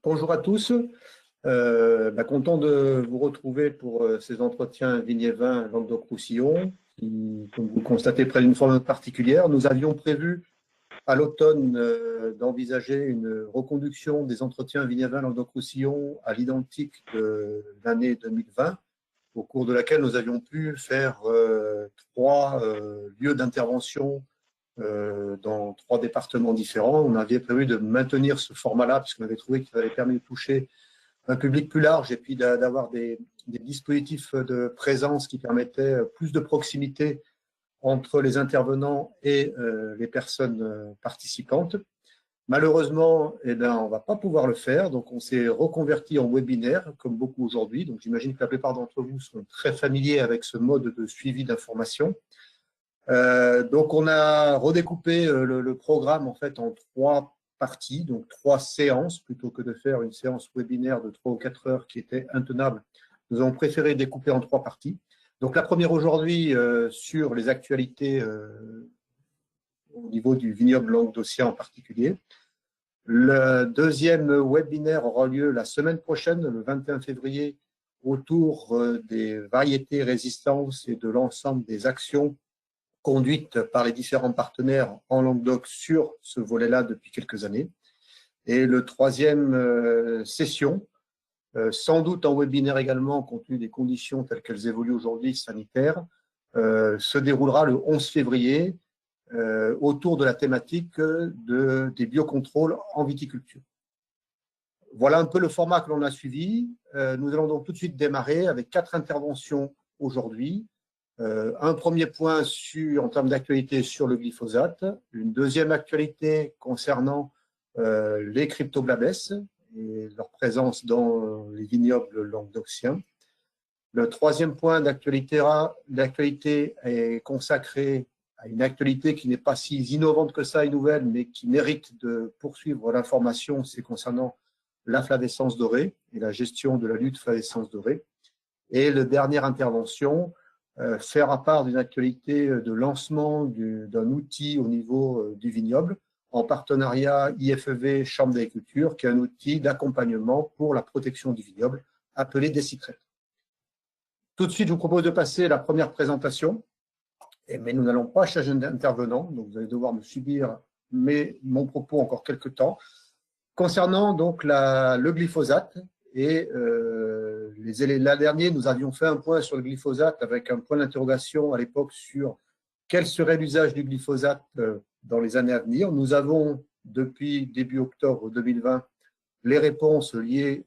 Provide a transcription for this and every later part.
Bonjour à tous, content de vous retrouver pour ces entretiens Vignes-Vins Languedoc-Roussillon qui, comme vous le constatez, prennent une forme particulière. Nous avions prévu à l'automne d'envisager une reconduction des entretiens Vignes-Vins Languedoc-Roussillon à l'identique de l'année 2020, au cours de laquelle nous avions pu faire trois lieux d'intervention dans trois départements différents. On avait prévu de maintenir ce format-là puisqu'on avait trouvé qu'il avait permis de toucher un public plus large et puis d'avoir des dispositifs de présence qui permettaient plus de proximité entre les intervenants et les personnes participantes. Malheureusement, on ne va pas pouvoir le faire, donc on s'est reconverti en webinaire, comme beaucoup aujourd'hui. Donc j'imagine que la plupart d'entre vous sont très familiers avec ce mode de suivi d'information. Donc on a redécoupé le programme en fait en trois parties, donc trois séances, plutôt que de faire une séance webinaire de 3 ou 4 heures qui était intenable. Nous avons préféré découper en trois parties. Donc la première aujourd'hui sur les actualités au niveau du vignoble languedocien en particulier. Le deuxième webinaire aura lieu la semaine prochaine, le 21 février, autour des variétés résistances et de l'ensemble des actions conduites par les différents partenaires en Languedoc sur ce volet-là depuis quelques années. Et le troisième session, sans doute en webinaire également, compte tenu des conditions telles qu'elles évoluent aujourd'hui sanitaires, se déroulera le 11 février autour de la thématique des biocontrôles en viticulture. Voilà un peu le format que l'on a suivi. Nous allons donc tout de suite démarrer avec 4 interventions aujourd'hui. Un premier point en termes d'actualité sur le glyphosate, une deuxième actualité concernant les cryptoblabès et leur présence dans les vignobles languedociens. Le troisième point d'actualité est consacré à une actualité qui n'est pas si innovante que ça et nouvelle, mais qui mérite de poursuivre l'information, c'est concernant la flavescence dorée et la gestion de la lutte flavescence dorée. Et la dernière intervention, faire à part d'une actualité de lancement d'un outil au niveau du vignoble, en partenariat IFEV Chambre d'agriculture, qui est un outil d'accompagnement pour la protection du vignoble, appelé Décicrète. Tout de suite, je vous propose de passer à la première présentation, mais nous n'allons pas changer d'intervenant, donc vous allez devoir me subir mon propos encore quelques temps. Concernant donc le glyphosate, et l'an dernier, nous avions fait un point sur le glyphosate avec un point d'interrogation à l'époque sur quel serait l'usage du glyphosate dans les années à venir. Nous avons, depuis début octobre 2020, les réponses liées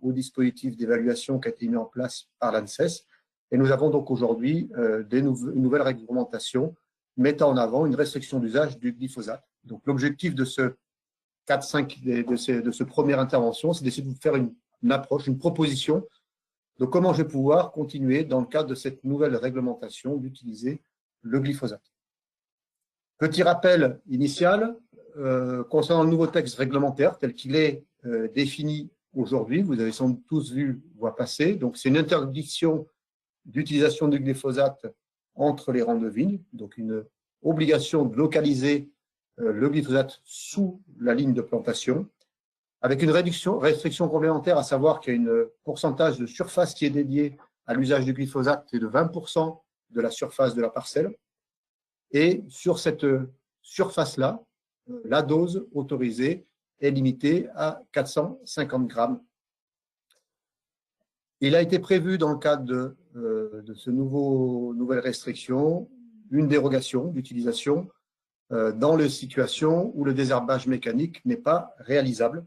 au dispositif d'évaluation qui a été mis en place par l'ANSES. Et nous avons donc aujourd'hui une nouvelle réglementation mettant en avant une restriction d'usage du glyphosate. Donc l'objectif de ce 4-5 de ce première intervention, c'est d'essayer de vous faire une approche, une proposition de comment je vais pouvoir continuer dans le cadre de cette nouvelle réglementation d'utiliser le glyphosate. Petit rappel initial concernant le nouveau texte réglementaire tel qu'il est défini aujourd'hui, vous avez sans doute tous vu voie passer, donc c'est une interdiction d'utilisation du glyphosate entre les rangs de vignes, donc une obligation de localiser le glyphosate sous la ligne de plantation, avec une restriction complémentaire, à savoir qu'il y a un pourcentage de surface qui est dédié à l'usage du glyphosate, c'est de 20% de la surface de la parcelle. Et sur cette surface-là, la dose autorisée est limitée à 450 grammes. Il a été prévu dans le cadre de ce nouvelle restriction une dérogation d'utilisation dans les situations où le désherbage mécanique n'est pas réalisable,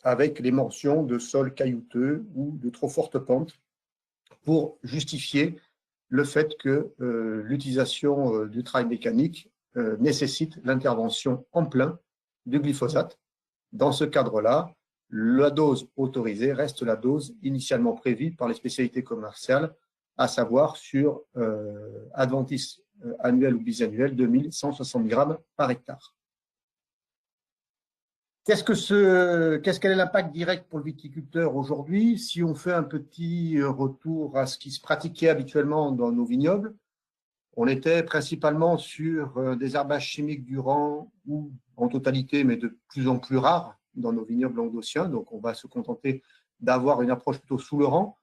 avec les mentions de sol caillouteux ou de trop forte pente, pour justifier le fait que l'utilisation du travail mécanique nécessite l'intervention en plein du glyphosate. Dans ce cadre-là, la dose autorisée reste la dose initialement prévue par les spécialités commerciales, à savoir sur adventice annuel ou bisannuel, 2160 grammes par hectare. Quel est l'impact direct pour le viticulteur aujourd'hui? Si on fait un petit retour à ce qui se pratiquait habituellement dans nos vignobles, on était principalement sur des herbages chimiques du rang ou en totalité, mais de plus en plus rares, dans nos vignobles languedociens, donc on va se contenter d'avoir une approche plutôt sous le rang.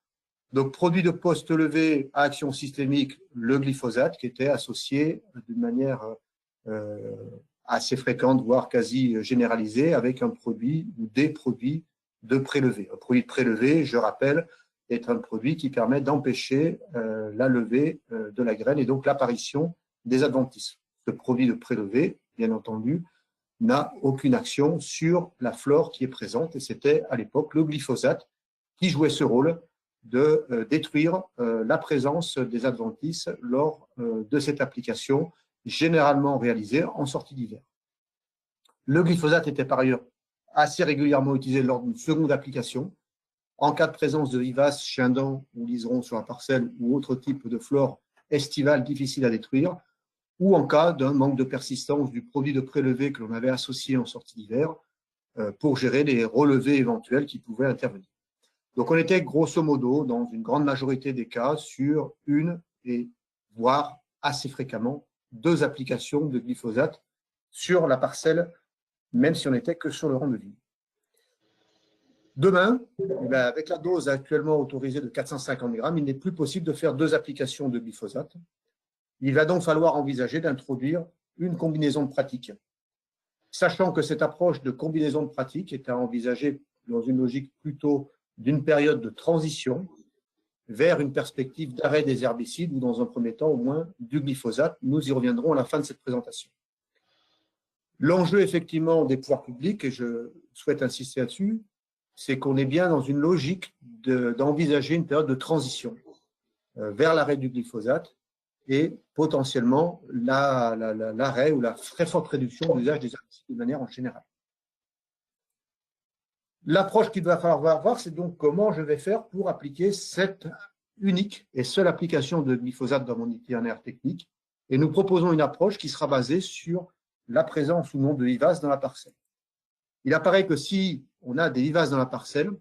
Donc, produit de post-levée à action systémique, le glyphosate, qui était associé d'une manière assez fréquente, voire quasi généralisée, avec un produit ou des produits de prélevé. Un produit de prélevé, je rappelle, est un produit qui permet d'empêcher la levée de la graine et donc l'apparition des adventices. Ce produit de prélevé, bien entendu, n'a aucune action sur la flore qui est présente et c'était à l'époque le glyphosate qui jouait ce rôle de détruire la présence des adventices lors de cette application, généralement réalisée en sortie d'hiver. Le glyphosate était par ailleurs assez régulièrement utilisé lors d'une seconde application, en cas de présence de vivaces, chiens-dents ou liserons sur la parcelle ou autre type de flore estivale difficile à détruire, ou en cas d'un manque de persistance du produit de prélevé que l'on avait associé en sortie d'hiver pour gérer les relevés éventuels qui pouvaient intervenir. Donc, on était grosso modo, dans une grande majorité des cas, sur une et voire assez fréquemment 2 applications de glyphosate sur la parcelle, même si on n'était que sur le rang de vigne. Demain, avec la dose actuellement autorisée de 450 grammes, il n'est plus possible de faire 2 applications de glyphosate. Il va donc falloir envisager d'introduire une combinaison de pratiques. Sachant que cette approche de combinaison de pratiques est à envisager dans une logique plutôt d'une période de transition vers une perspective d'arrêt des herbicides ou dans un premier temps au moins du glyphosate. Nous y reviendrons à la fin de cette présentation. L'enjeu effectivement des pouvoirs publics, et je souhaite insister là-dessus, c'est qu'on est bien dans une logique d'envisager une période de transition vers l'arrêt du glyphosate et potentiellement l'arrêt ou la très forte réduction de l'usage des herbicides de manière en général. L'approche qu'il va falloir voir, c'est donc comment je vais faire pour appliquer cette unique et seule application de glyphosate dans mon itinéraire technique. Et nous proposons une approche qui sera basée sur la présence ou non de vivaces dans la parcelle. Il apparaît que si on a des vivaces dans la parcelle,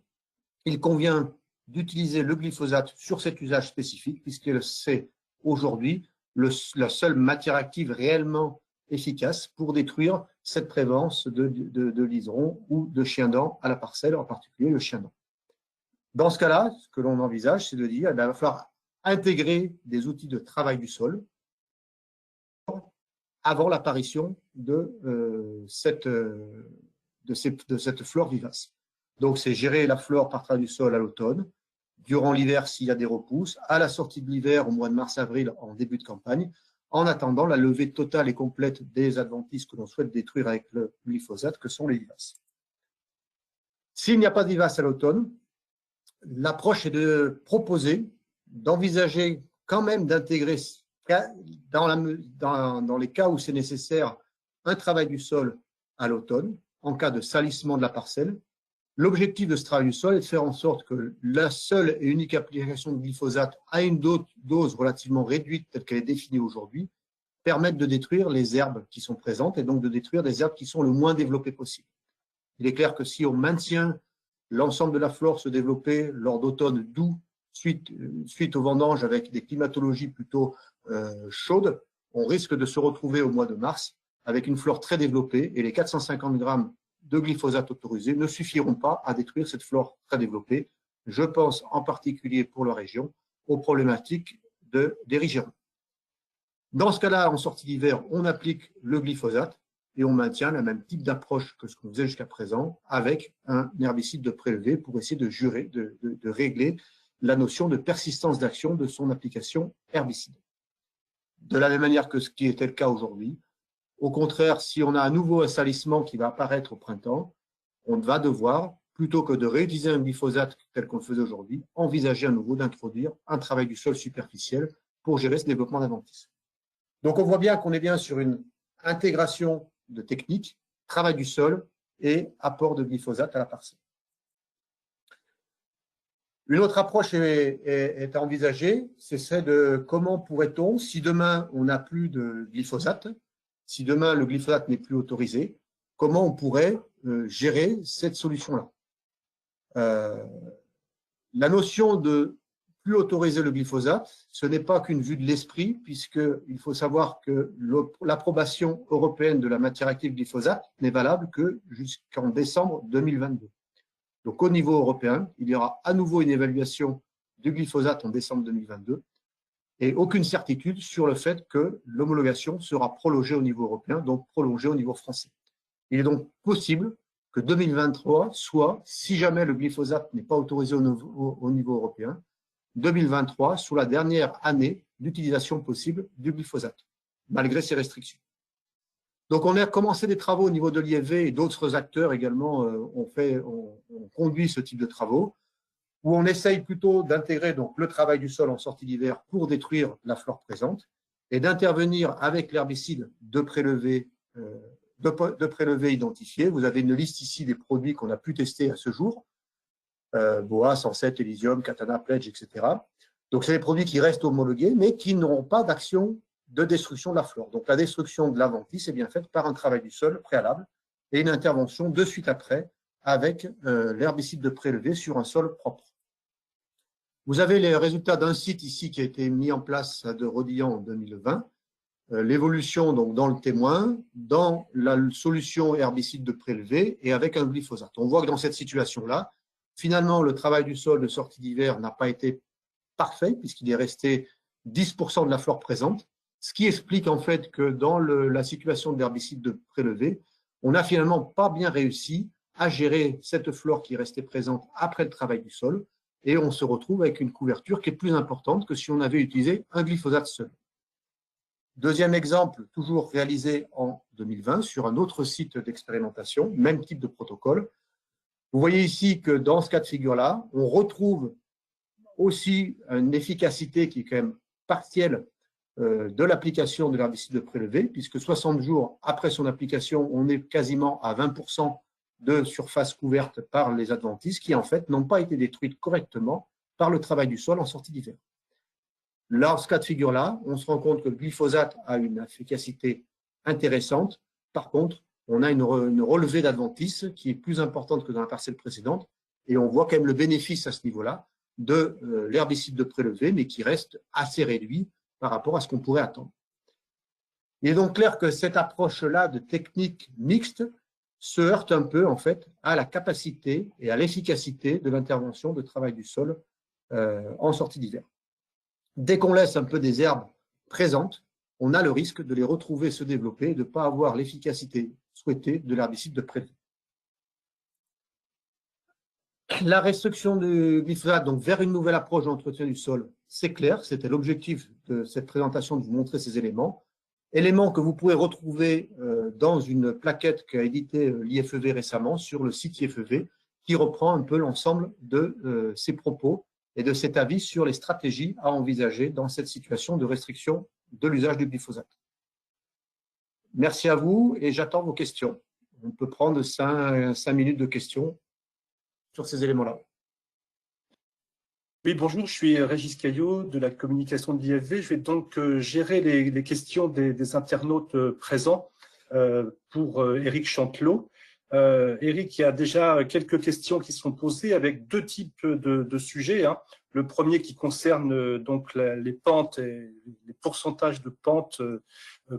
il convient d'utiliser le glyphosate sur cet usage spécifique, puisque c'est aujourd'hui la seule matière active réellement efficace pour détruire cette prévalence de liserons ou de chiens-dents à la parcelle, en particulier le chien-dent. Dans ce cas-là, ce que l'on envisage, c'est de dire qu'il va falloir intégrer des outils de travail du sol avant l'apparition de cette flore vivace. Donc, c'est gérer la flore par travail du sol à l'automne, durant l'hiver s'il y a des repousses, à la sortie de l'hiver au mois de mars-avril en début de campagne, en attendant la levée totale et complète des adventices que l'on souhaite détruire avec le glyphosate, que sont les vivaces. S'il n'y a pas de vivaces à l'automne, l'approche est de proposer, d'envisager quand même d'intégrer, dans les cas où c'est nécessaire, un travail du sol à l'automne, en cas de salissement de la parcelle. L'objectif de ce travail du sol est de faire en sorte que la seule et unique application de glyphosate à une dose relativement réduite telle qu'elle est définie aujourd'hui permette de détruire les herbes qui sont présentes et donc de détruire des herbes qui sont le moins développées possible. Il est clair que si on maintient l'ensemble de la flore se développer lors d'automne doux suite aux vendanges avec des climatologies plutôt chaudes, on risque de se retrouver au mois de mars avec une flore très développée et les 450 grammes de glyphosate autorisés ne suffiront pas à détruire cette flore très développée. Je pense en particulier pour la région aux problématiques des rigérons. Dans ce cas-là, en sortie d'hiver, on applique le glyphosate et on maintient le même type d'approche que ce qu'on faisait jusqu'à présent avec un herbicide de prélevé pour essayer de régler la notion de persistance d'action de son application herbicide. De la même manière que ce qui était le cas aujourd'hui, au contraire, si on a à nouveau un salissement qui va apparaître au printemps, on va devoir, plutôt que de réutiliser un glyphosate tel qu'on le faisait aujourd'hui, envisager à nouveau d'introduire un travail du sol superficiel pour gérer ce développement d'adventices. Donc on voit bien qu'on est bien sur une intégration de techniques, travail du sol et apport de glyphosate à la parcelle. Une autre approche est à envisager, c'est celle de comment pourrait-on, si demain on n'a plus de glyphosate, si demain le glyphosate n'est plus autorisé, comment on pourrait gérer cette solution-là. La notion de plus autoriser le glyphosate. Ce n'est pas qu'une vue de l'esprit, puisqu'il faut savoir que l'approbation européenne de la matière active glyphosate n'est valable que jusqu'en décembre 2022. Donc, au niveau européen, il y aura à nouveau une évaluation du glyphosate en décembre 2022 et aucune certitude sur le fait que l'homologation sera prolongée au niveau européen, donc prolongée au niveau français. Il est donc possible que 2023 soit, si jamais le glyphosate n'est pas autorisé au niveau européen, 2023 soit la dernière année d'utilisation possible du glyphosate, malgré ces restrictions. Donc, on a commencé des travaux au niveau de l'IFV et d'autres acteurs également ont conduit ce type de travaux, où on essaye plutôt d'intégrer donc le travail du sol en sortie d'hiver pour détruire la flore présente et d'intervenir avec l'herbicide de prélevé identifié. Vous avez une liste ici des produits qu'on a pu tester à ce jour, Boa, Senset, Elysium, Katana, Pledge, etc. Donc, c'est des produits qui restent homologués, mais qui n'auront pas d'action de destruction de la flore. Donc, la destruction de l'adventice est bien faite par un travail du sol préalable et une intervention de suite après avec l'herbicide de prélevé sur un sol propre. Vous avez les résultats d'un site ici qui a été mis en place de Rodillan en 2020. L'évolution donc dans le témoin, dans la solution herbicide de prélevé et avec un glyphosate. On voit que dans cette situation-là, finalement, le travail du sol de sortie d'hiver n'a pas été parfait puisqu'il est resté 10% de la flore présente, ce qui explique en fait que dans la situation de l'herbicide de prélevé, on n'a finalement pas bien réussi à gérer cette flore qui restait présente après le travail du sol et on se retrouve avec une couverture qui est plus importante que si on avait utilisé un glyphosate seul. Deuxième exemple, toujours réalisé en 2020 sur un autre site d'expérimentation, même type de protocole. Vous voyez ici que dans ce cas de figure-là, on retrouve aussi une efficacité qui est quand même partielle de l'application de l'herbicide de prélevé, puisque 60 jours après son application, on est quasiment à 20% de surface couverte par les adventices qui, en fait, n'ont pas été détruites correctement par le travail du sol en sortie d'hiver. Là, dans ce cas de figure-là, on se rend compte que le glyphosate a une efficacité intéressante. Par contre, on a une relevée d'adventices qui est plus importante que dans la parcelle précédente et on voit quand même le bénéfice à ce niveau-là de l'herbicide de prélevé, mais qui reste assez réduit par rapport à ce qu'on pourrait attendre. Il est donc clair que cette approche-là de technique mixte se heurte un peu en fait à la capacité et à l'efficacité de l'intervention de travail du sol en sortie d'hiver. Dès qu'on laisse un peu des herbes présentes, on a le risque de les retrouver se développer et de ne pas avoir l'efficacité souhaitée de l'herbicide de prélevé. La restriction du glyphosate donc, vers une nouvelle approche d'entretien du sol, c'est clair, c'était l'objectif de cette présentation de vous montrer ces éléments. Éléments que vous pouvez retrouver dans une plaquette qu'a édité l'IFEV récemment sur le site IFEV qui reprend un peu l'ensemble de ces propos et de cet avis sur les stratégies à envisager dans cette situation de restriction de l'usage du glyphosate. Merci à vous et j'attends vos questions. On peut prendre 5 minutes de questions sur ces éléments-là. Oui, bonjour, je suis Régis Caillot de la communication de l'IFV. Je vais donc gérer les questions des internautes présents pour Éric Chantelot. Éric, il y a déjà quelques questions qui sont posées avec deux types de sujets. Hein. Le premier qui concerne donc les pentes et les pourcentages de pentes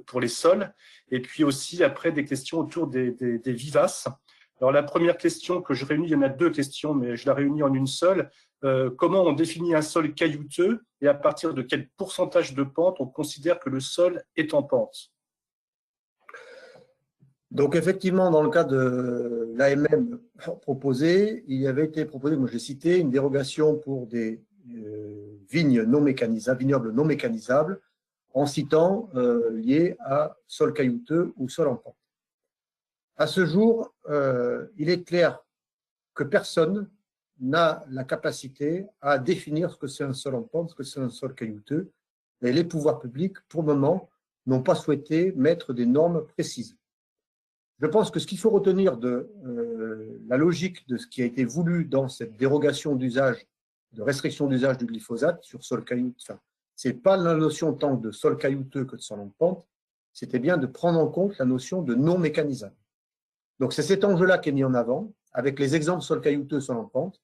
pour les sols. Et puis aussi après des questions autour des vivaces. Alors la première question que je réunis, il y en a deux questions, mais je la réunis en une seule. Comment on définit un sol caillouteux et à partir de quel pourcentage de pente on considère que le sol est en pente? Donc effectivement, dans le cas de l'AMM proposé, il avait été proposé, moi j'ai cité, une dérogation pour des vignes non mécanisables, vignobles non mécanisables, en citant lié à sol caillouteux ou sol en pente. À ce jour, il est clair que personne n'a la capacité à définir ce que c'est un sol en pente, ce que c'est un sol caillouteux, et les pouvoirs publics, pour le moment, n'ont pas souhaité mettre des normes précises. Je pense que ce qu'il faut retenir de la logique de ce qui a été voulu dans cette dérogation d'usage, de restriction d'usage du glyphosate sur sol caillouteux, enfin, ce n'est pas la notion tant de sol caillouteux que de sol en pente, c'était bien de prendre en compte la notion de non mécanisable. Donc c'est cet enjeu-là qui est mis en avant, avec les exemples sol caillouteux, sol en pente,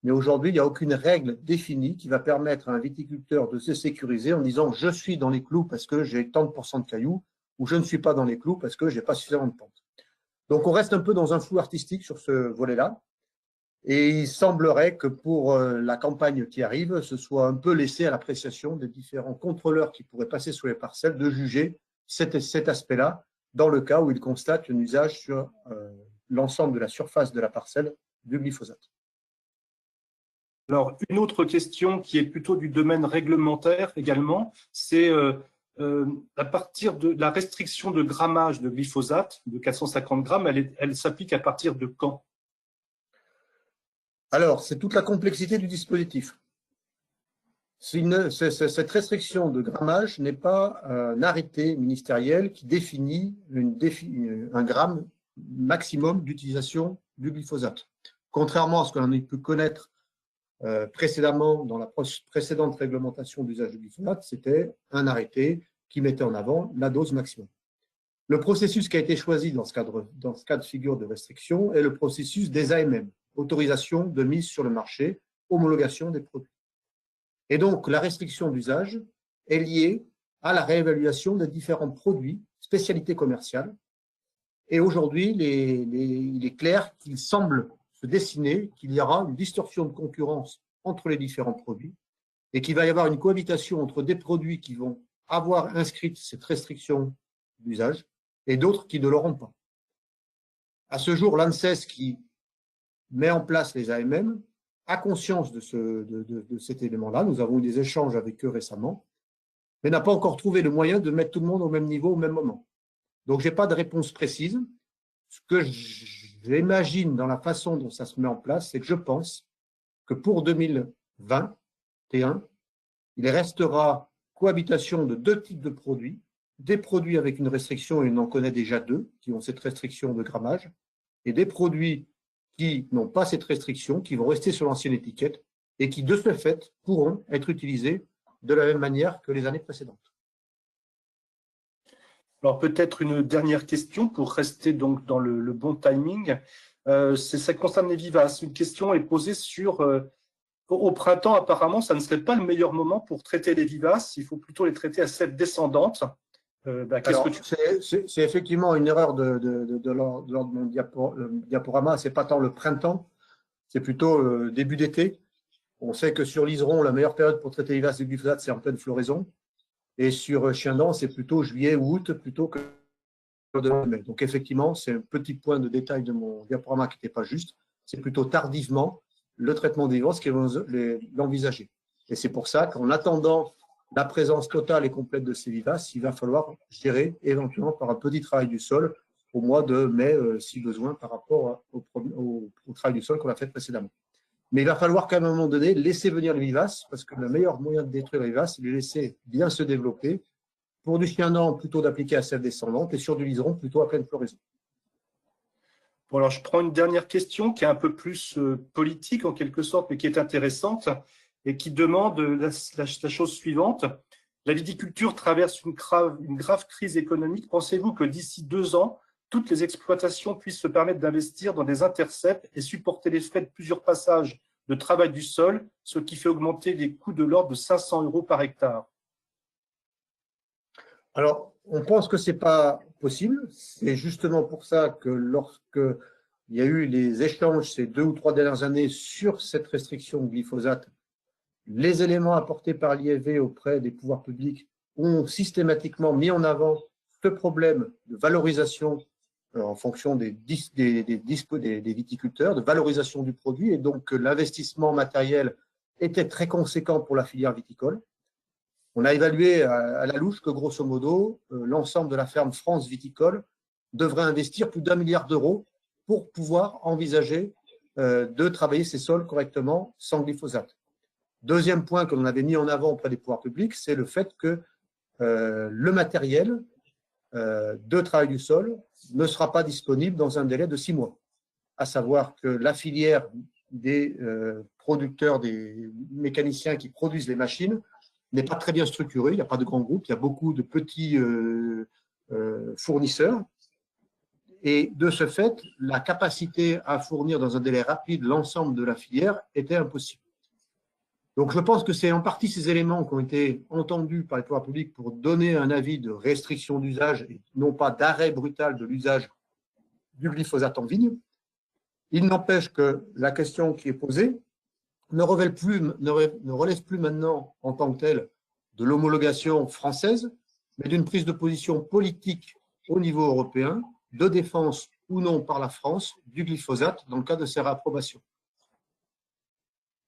Mais aujourd'hui, il n'y a aucune règle définie qui va permettre à un viticulteur de se sécuriser en disant « je suis dans les clous parce que j'ai tant de pourcents de cailloux » ou « je ne suis pas dans les clous parce que je n'ai pas suffisamment de pente ». Donc, on reste un peu dans un flou artistique sur ce volet-là. Et il semblerait que pour la campagne qui arrive, ce soit un peu laissé à l'appréciation des différents contrôleurs qui pourraient passer sur les parcelles de juger cet aspect-là dans le cas où ils constatent un usage sur l'ensemble de la surface de la parcelle du glyphosate. Alors, une autre question qui est plutôt du domaine réglementaire également, c'est à partir de la restriction de grammage de glyphosate de 450 grammes, elle s'applique à partir de quand? Alors, c'est toute la complexité du dispositif. Cette restriction de grammage n'est pas un arrêté ministériel qui définit un gramme maximum d'utilisation du glyphosate. Contrairement à ce qu'on a pu connaître précédemment dans la précédente réglementation d'usage du glyphosate, c'était un arrêté qui mettait en avant la dose maximum. Le processus qui a été choisi dans ce cas de figure de restriction est le processus des AMM, autorisation de mise sur le marché, homologation des produits. Et donc, la restriction d'usage est liée à la réévaluation des différents produits, spécialités commerciales. Et aujourd'hui, il est clair qu'il semble se dessiner qu'il y aura une distorsion de concurrence entre les différents produits et qu'il va y avoir une cohabitation entre des produits qui vont avoir inscrite cette restriction d'usage et d'autres qui ne l'auront pas. À ce jour, l'ANSES, qui met en place les AMM, a conscience de cet élément-là. Nous avons eu des échanges avec eux récemment, mais n'a pas encore trouvé le moyen de mettre tout le monde au même niveau au même moment. Donc, je n'ai pas de réponse précise. Ce que j'imagine dans la façon dont ça se met en place, c'est que je pense que pour 2021, il restera cohabitation de deux types de produits, des produits avec une restriction, et on en connaît déjà deux, qui ont cette restriction de grammage, et des produits qui n'ont pas cette restriction, qui vont rester sur l'ancienne étiquette, et qui, de ce fait, pourront être utilisés de la même manière que les années précédentes. Alors, peut-être une dernière question pour rester donc dans le bon timing. Ça concerne les vivaces. Une question est posée sur au printemps, apparemment, ça ne serait pas le meilleur moment pour traiter les vivaces. Il faut plutôt les traiter à sève descendante. C'est effectivement une erreur de l'ordre de mon diaporama. Ce n'est pas tant le printemps, c'est plutôt début d'été. On sait que sur l'Iseron, la meilleure période pour traiter les vivaces de glyphosate, c'est en pleine floraison. Et sur Chiendent, c'est plutôt juillet ou août plutôt que de mai. Donc effectivement, c'est un petit point de détail de mon diaporama qui n'était pas juste. C'est plutôt tardivement le traitement des vivaces qui vont l'envisager. Et c'est pour ça qu'en attendant la présence totale et complète de ces vivaces, il va falloir gérer éventuellement par un petit travail du sol au mois de mai, si besoin, par rapport au travail du sol qu'on a fait précédemment. Mais il va falloir qu'à un moment donné, laisser venir les vivaces, parce que le meilleur moyen de détruire les vivaces, c'est de les laisser bien se développer. Pour du Chiendent, plutôt d'appliquer à sève descendante, et sur du Liseron, plutôt à pleine floraison. Bon, alors je prends une dernière question qui est un peu plus politique en quelque sorte, mais qui est intéressante et qui demande la chose suivante. La viticulture traverse une grave crise économique. Pensez-vous que d'ici 2 ans, toutes les exploitations puissent se permettre d'investir dans des intercepts et supporter les frais de plusieurs passages de travail du sol, ce qui fait augmenter les coûts de l'ordre de 500 € par hectare? Alors, on pense que ce n'est pas possible. C'est justement pour ça que lorsque il y a eu les échanges ces 2 ou 3 dernières années sur cette restriction de glyphosate, les éléments apportés par l'IFV auprès des pouvoirs publics ont systématiquement mis en avant ce problème de valorisation en fonction des viticulteurs, de valorisation du produit, et donc l'investissement matériel était très conséquent pour la filière viticole. On a évalué à la louche que, grosso modo, l'ensemble de la ferme France viticole devrait investir plus d'1 milliard d'euros pour pouvoir envisager de travailler ses sols correctement sans glyphosate. Deuxième point que l'on avait mis en avant auprès des pouvoirs publics, c'est le fait que le matériel de travail du sol ne sera pas disponible dans un délai de 6 mois. À savoir que la filière des producteurs, des mécaniciens qui produisent les machines n'est pas très bien structurée, il n'y a pas de grands groupes, il y a beaucoup de petits fournisseurs. Et de ce fait, la capacité à fournir dans un délai rapide l'ensemble de la filière était impossible. Donc je pense que c'est en partie ces éléments qui ont été entendus par les pouvoirs publics pour donner un avis de restriction d'usage et non pas d'arrêt brutal de l'usage du glyphosate en vigne. Il n'empêche que la question qui est posée ne relève plus maintenant en tant que telle de l'homologation française, mais d'une prise de position politique au niveau européen de défense ou non par la France du glyphosate dans le cas de ses réapprobations.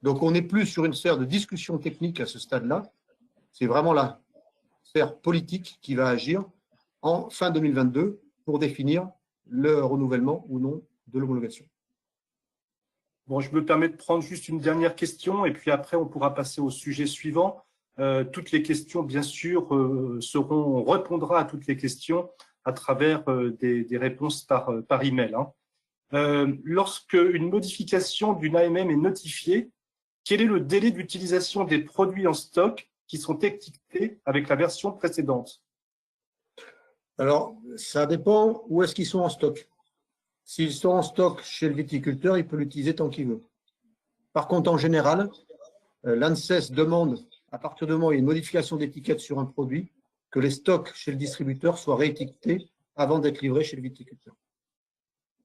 Donc on n'est plus sur une sphère de discussion technique à ce stade-là, c'est vraiment la sphère politique qui va agir en fin 2022 pour définir le renouvellement ou non de l'homologation. Bon, je me permets de prendre juste une dernière question et puis après on pourra passer au sujet suivant. Toutes les questions, bien sûr, on répondra à toutes les questions à travers des réponses par email. Lorsque une modification d'une AMM est notifiée, quel est le délai d'utilisation des produits en stock qui sont étiquetés avec la version précédente? Alors, ça dépend où est-ce qu'ils sont en stock. S'ils sont en stock chez le viticulteur, il peut l'utiliser tant qu'il veut. Par contre, en général, l'ANSES demande, à partir du moment où il y a une modification d'étiquette sur un produit, que les stocks chez le distributeur soient réétiquetés avant d'être livrés chez le viticulteur.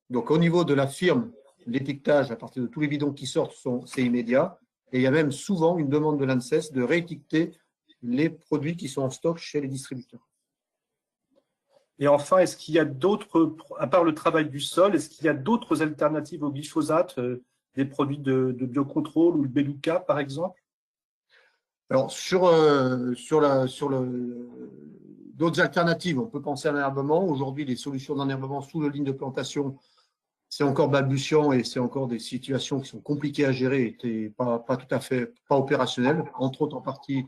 Donc, au niveau de la firme, l'étiquetage, à partir de tous les bidons qui sortent, c'est immédiat. Et il y a même souvent une demande de l'ANSES de réétiqueter les produits qui sont en stock chez les distributeurs. Et enfin, est-ce qu'il y a d'autres, à part le travail du sol, est-ce qu'il y a d'autres alternatives au glyphosate, des produits de biocontrôle ou le Beluca, par exemple? Alors, d'autres alternatives, on peut penser à l'enherbement. Aujourd'hui, les solutions d'enherbement sous la ligne de plantation, c'est encore balbutiant et c'est encore des situations qui sont compliquées à gérer et pas tout à fait pas opérationnelles, entre autres en partie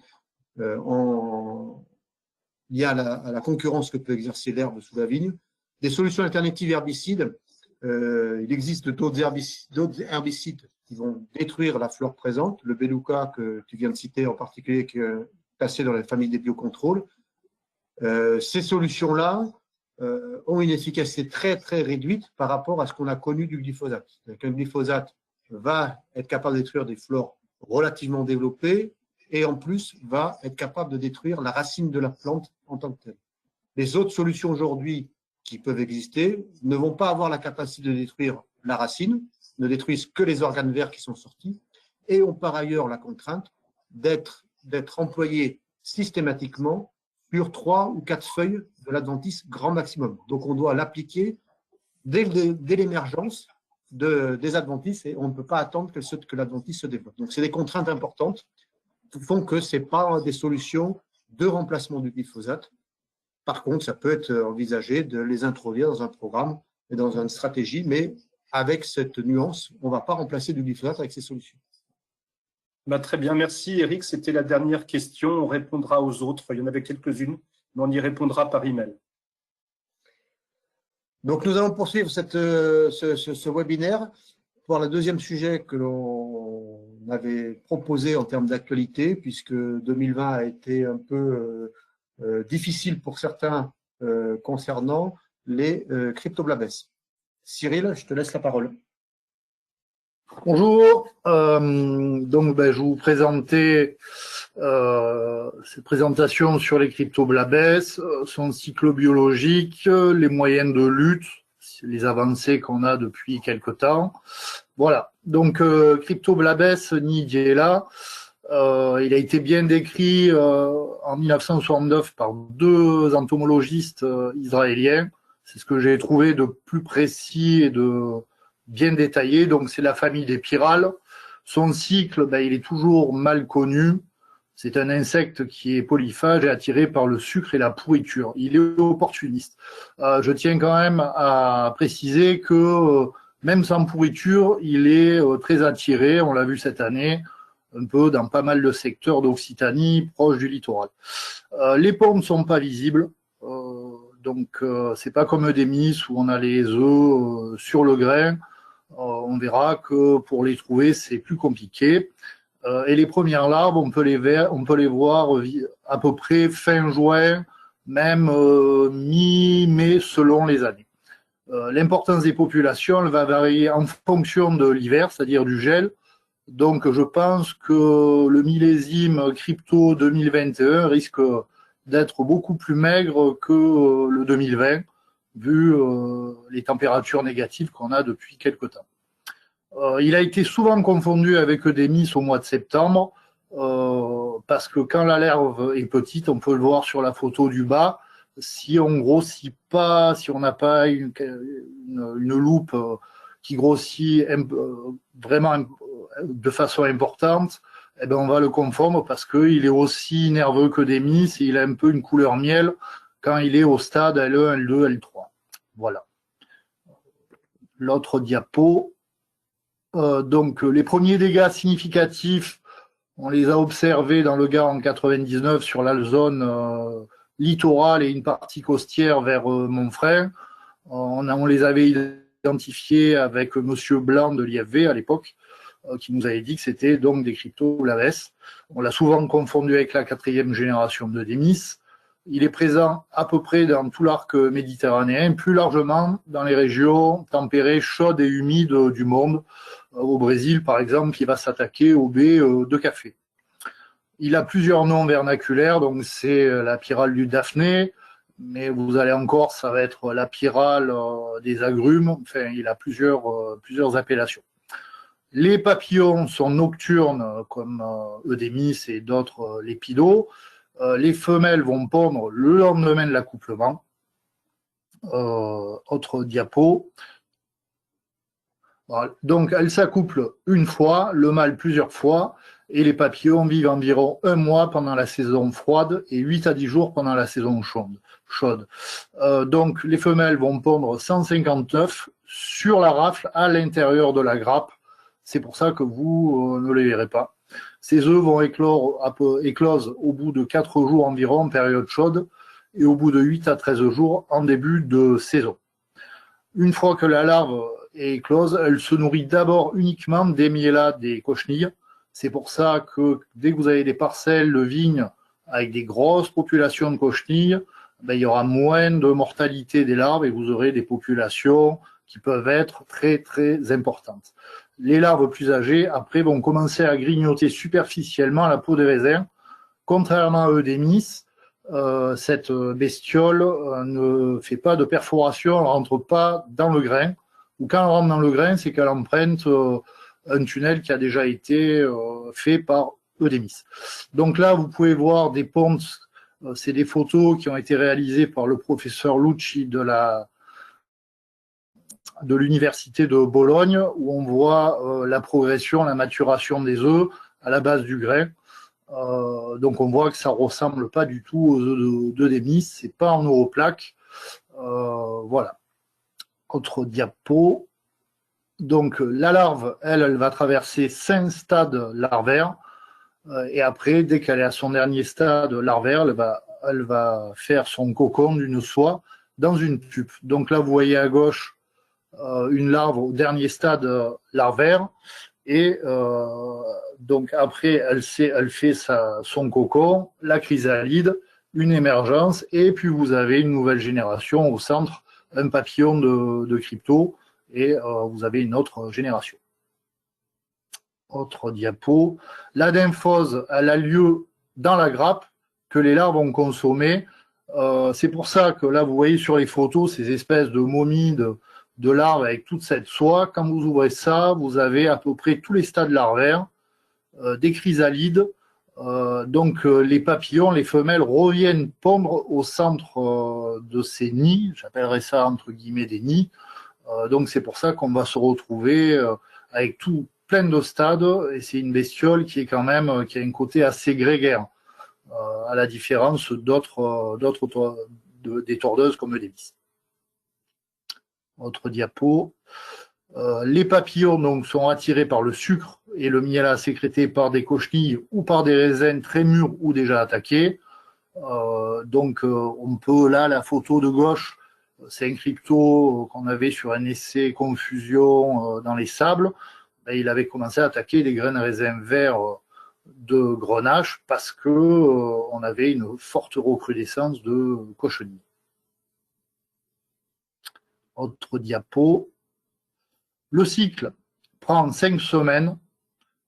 liées à la concurrence que peut exercer l'herbe sous la vigne. Des solutions alternatives herbicides, il existe d'autres herbicides qui vont détruire la flore présente, le Beluca que tu viens de citer en particulier, qui est placé dans la famille des biocontrôles. Ces solutions-là ont une efficacité très très réduite par rapport à ce qu'on a connu du glyphosate. Un glyphosate va être capable de détruire des flores relativement développées et en plus va être capable de détruire la racine de la plante en tant que telle. Les autres solutions aujourd'hui qui peuvent exister ne vont pas avoir la capacité de détruire la racine, ne détruisent que les organes verts qui sont sortis et ont par ailleurs la contrainte d'être employées systématiquement sur 3 ou 4 feuilles de l'adventice grand maximum. Donc on doit l'appliquer dès l'émergence des adventices et on ne peut pas attendre que l'adventice se développe. Donc c'est des contraintes importantes qui font que ce n'est pas des solutions de remplacement du glyphosate. Par contre, ça peut être envisagé de les introduire dans un programme et dans une stratégie, mais avec cette nuance, on ne va pas remplacer du glyphosate avec ces solutions. Très bien, merci Eric. C'était la dernière question. On répondra aux autres. Il y en avait quelques-unes, mais on y répondra par email. Donc, nous allons poursuivre ce webinaire pour le deuxième sujet que l'on avait proposé en termes d'actualité, puisque 2020 a été un peu difficile pour certains concernant les cryptoblabes. Cyril, je te laisse la parole. Bonjour, donc je vais vous présenter cette présentation sur les cryptoblabes, son cycle biologique, les moyens de lutte, les avancées qu'on a depuis quelque temps. Voilà, donc Cryptoblabes nidiella, il a été bien décrit en 1969 par 2 entomologistes israéliens. C'est ce que j'ai trouvé de plus précis et de bien détaillé. Donc c'est la famille des pyrales. Son cycle, il est toujours mal connu. C'est un insecte qui est polyphage et attiré par le sucre et la pourriture. Il est opportuniste. Je tiens quand même à préciser que même sans pourriture, il est très attiré. On l'a vu cette année, un peu dans pas mal de secteurs d'Occitanie, proche du littoral. Les pommes ne sont pas visibles. Donc c'est pas comme des miss où on a les œufs sur le grain. On verra que pour les trouver, c'est plus compliqué. Et les premières larves, on peut les voir à peu près fin juin, même mi-mai selon les années. L'importance des populations elle va varier en fonction de l'hiver, c'est-à-dire du gel. Donc, je pense que le millésime crypto 2021 risque d'être beaucoup plus maigre que le 2020, vu les températures négatives qu'on a depuis quelque temps. Il a été souvent confondu avec Eudémis au mois de septembre, parce que quand la larve est petite, on peut le voir sur la photo du bas, si on grossit pas, si on n'a pas une loupe qui grossit vraiment de façon importante, eh ben on va le confondre parce qu'il est aussi nerveux que Eudémis et il a un peu une couleur miel quand il est au stade L1, L2, L3. Voilà. L'autre diapo. Donc, les premiers dégâts significatifs, on les a observés dans le Gard en 99 sur la zone littorale et une partie costière vers Montfrein. On les avait identifiés avec Monsieur Blanc de l'IFV à l'époque, qui nous avait dit que c'était donc des cryptolabès. On l'a souvent confondu avec la 4e génération de Demis. Il est présent à peu près dans tout l'arc méditerranéen, plus largement dans les régions tempérées, chaudes et humides du monde. Au Brésil, par exemple, qui va s'attaquer aux baies de café. Il a plusieurs noms vernaculaires, donc c'est la pyrale du Daphné, mais vous allez encore, ça va être la pyrale des agrumes, enfin, il a plusieurs appellations. Les papillons sont nocturnes, comme Eudémis et d'autres lépidos. Les femelles vont pondre le lendemain de l'accouplement. Autre diapo. Donc, elles s'accouplent une fois, le mâle plusieurs fois, et les papillons vivent environ 1 mois pendant la saison froide et 8 à 10 jours pendant la saison chaude. Donc, les femelles vont pondre 150 œufs sur la rafle à l'intérieur de la grappe. C'est pour ça que vous ne les verrez pas. Ces œufs vont éclosent au bout de 4 jours environ en période chaude et au bout de 8 à 13 jours en début de saison. Une fois que la larve est éclose, elle se nourrit d'abord uniquement des miellats des cochenilles. C'est pour ça que dès que vous avez des parcelles de vignes avec des grosses populations de cochenilles, ben, il y aura moins de mortalité des larves et vous aurez des populations qui peuvent être très très importantes. Les larves plus âgées, après, vont commencer à grignoter superficiellement la peau des raisins. Contrairement à Eudémis, cette bestiole ne fait pas de perforation, elle ne rentre pas dans le grain. Ou quand elle rentre dans le grain, c'est qu'elle emprunte un tunnel qui a déjà été fait par Eudémis. Donc là, vous pouvez voir des pontes, c'est des photos qui ont été réalisées par le professeur Lucci de l'université de Bologne, où on voit la progression, la maturation des œufs à la base du grain. Donc on voit que ça ressemble pas du tout aux œufs d'Eudémis, c'est pas en neuroplaque. Voilà. Autre diapo. Donc la larve, elle va traverser 5 stades larvaires. Et après, dès qu'elle est à son dernier stade larvaire, elle va faire son cocon d'une soie dans une pupe. Donc là, vous voyez à gauche une larve au dernier stade larvaire. Et donc après, elle fait son cocon, la chrysalide, une émergence, et puis vous avez une nouvelle génération au centre, un papillon de crypto, et vous avez une autre génération. Autre diapo. La nymphose, elle a lieu dans la grappe que les larves ont consommé. C'est pour ça que là, vous voyez sur les photos ces espèces de momies de larves avec toute cette soie. Quand vous ouvrez ça, vous avez à peu près tous les stades larvaires, des chrysalides. Donc les papillons, les femelles reviennent pondre au centre de ces nids. J'appellerais ça entre guillemets des nids. Donc c'est pour ça qu'on va se retrouver avec tout plein de stades, et c'est une bestiole qui est quand même qui a un côté assez grégaire, à la différence des tordeuses comme Eudémis. Autre diapo. Les papillons donc sont attirés par le sucre et le miel sécrété par des cochenilles ou par des raisins très mûrs ou déjà attaqués. Donc on peut, là, la photo de gauche, c'est un crypto qu'on avait sur un essai confusion dans les sables. Ben, il avait commencé à attaquer des graines raisins verts de grenache parce que on avait une forte recrudescence de cochenilles. Autre diapo. Le cycle prend 5 semaines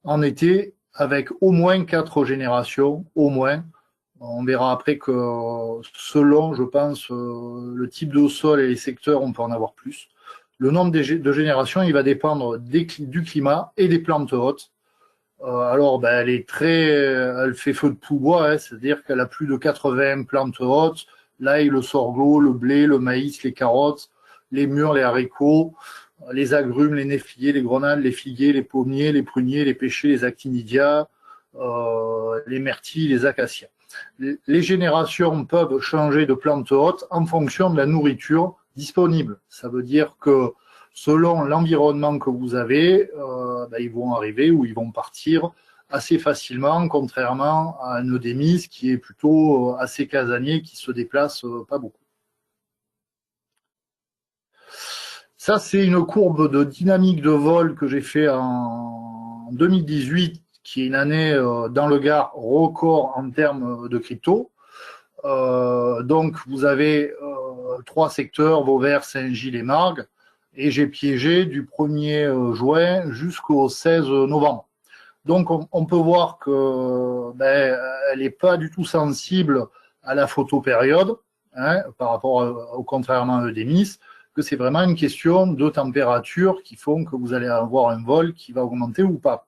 en été avec au moins 4 générations, au moins. On verra après que selon, je pense, le type de sol et les secteurs, on peut en avoir plus. Le nombre de générations, il va dépendre du climat et des plantes hôtes. Alors, ben, elle fait feu de poubois, hein, c'est-à-dire qu'elle a plus de 80 plantes hôtes. L'ail, le sorgho, le blé, le maïs, les carottes, les mûres, les haricots, les agrumes, les néfliers, les grenades, les figuiers, les pommiers, les pruniers, les pêchers, les actinidias, les myrtilles, les acacias. Les générations peuvent changer de plantes hôtes en fonction de la nourriture disponible. Ça veut dire que selon l'environnement que vous avez, ils vont arriver ou ils vont partir assez facilement, contrairement à un eudémis qui est plutôt assez casanier, qui se déplace pas beaucoup. Ça, c'est une courbe de dynamique de vol que j'ai fait en 2018, qui est une année dans le Gard record en termes de crypto. Donc, vous avez 3 secteurs, Vauvert, Saint-Gilles et Margues, et j'ai piégé du 1er juin jusqu'au 16 novembre. Donc, on peut voir que elle n'est pas du tout sensible à la photopériode, hein, par rapport au contrairement à Eudémis, que c'est vraiment une question de température qui font que vous allez avoir un vol qui va augmenter ou pas.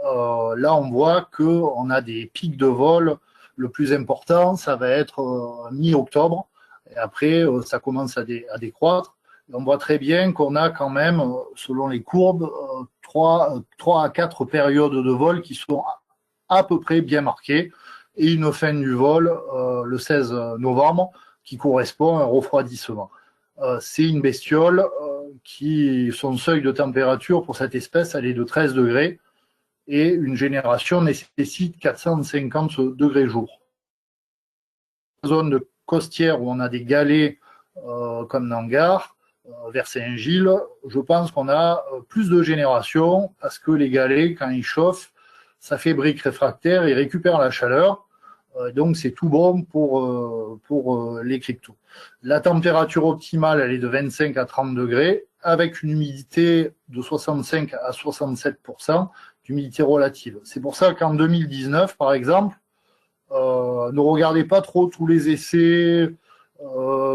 Là, on voit qu'on a des pics de vol. Le plus important, ça va être mi-octobre. Et après, ça commence à décroître. Et on voit très bien qu'on a quand même, selon les courbes, 3 à 4 périodes de vol qui sont à peu près bien marquées. Et une fin du vol, le 16 novembre, qui correspond à un refroidissement. C'est une bestiole son seuil de température pour cette espèce, elle est de 13 degrés. Et une génération nécessite 450 degrés jour. Zone de costière où on a des galets comme dans le Gard, vers Saint-Gilles, je pense qu'on a plus de générations parce que les galets, quand ils chauffent, ça fait briques réfractaires, ils récupèrent la chaleur, donc c'est tout bon pour les cryptos. La température optimale, elle est de 25 à 30 degrés avec une humidité de 65 à 67%. D'humidité relative. C'est pour ça qu'en 2019, par exemple, ne regardez pas trop tous les essais,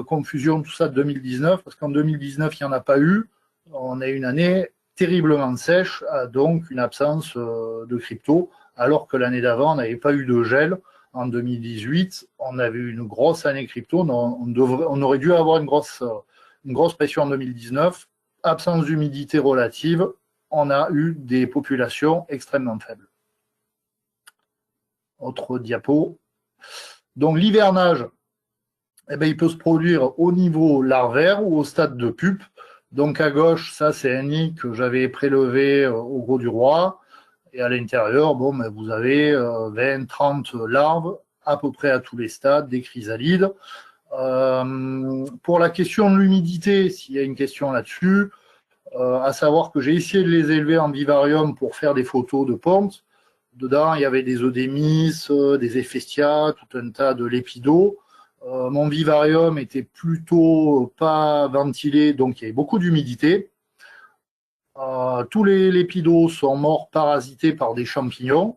confusion, tout ça de 2019, parce qu'en 2019, il n'y en a pas eu. On a une année terriblement sèche, donc une absence de crypto, alors que l'année d'avant, on n'avait pas eu de gel. En 2018, on avait eu une grosse année crypto. On aurait dû avoir une grosse pression en 2019. Absence d'humidité relative. On a eu des populations extrêmement faibles. Autre diapo. Donc l'hivernage, il peut se produire au niveau larvaire ou au stade de pupe. Donc à gauche, ça c'est un nid que j'avais prélevé au Gros du Roi. Et à l'intérieur, vous avez 20-30 larves à peu près à tous les stades, des chrysalides. Pour la question de l'humidité, s'il y a une question là-dessus, à savoir que j'ai essayé de les élever en vivarium pour faire des photos de ponte. Dedans, il y avait des eudémis, des héphaestia, tout un tas de lépidos. Mon vivarium était plutôt pas ventilé, donc il y avait beaucoup d'humidité. Tous les lépidos sont morts parasités par des champignons.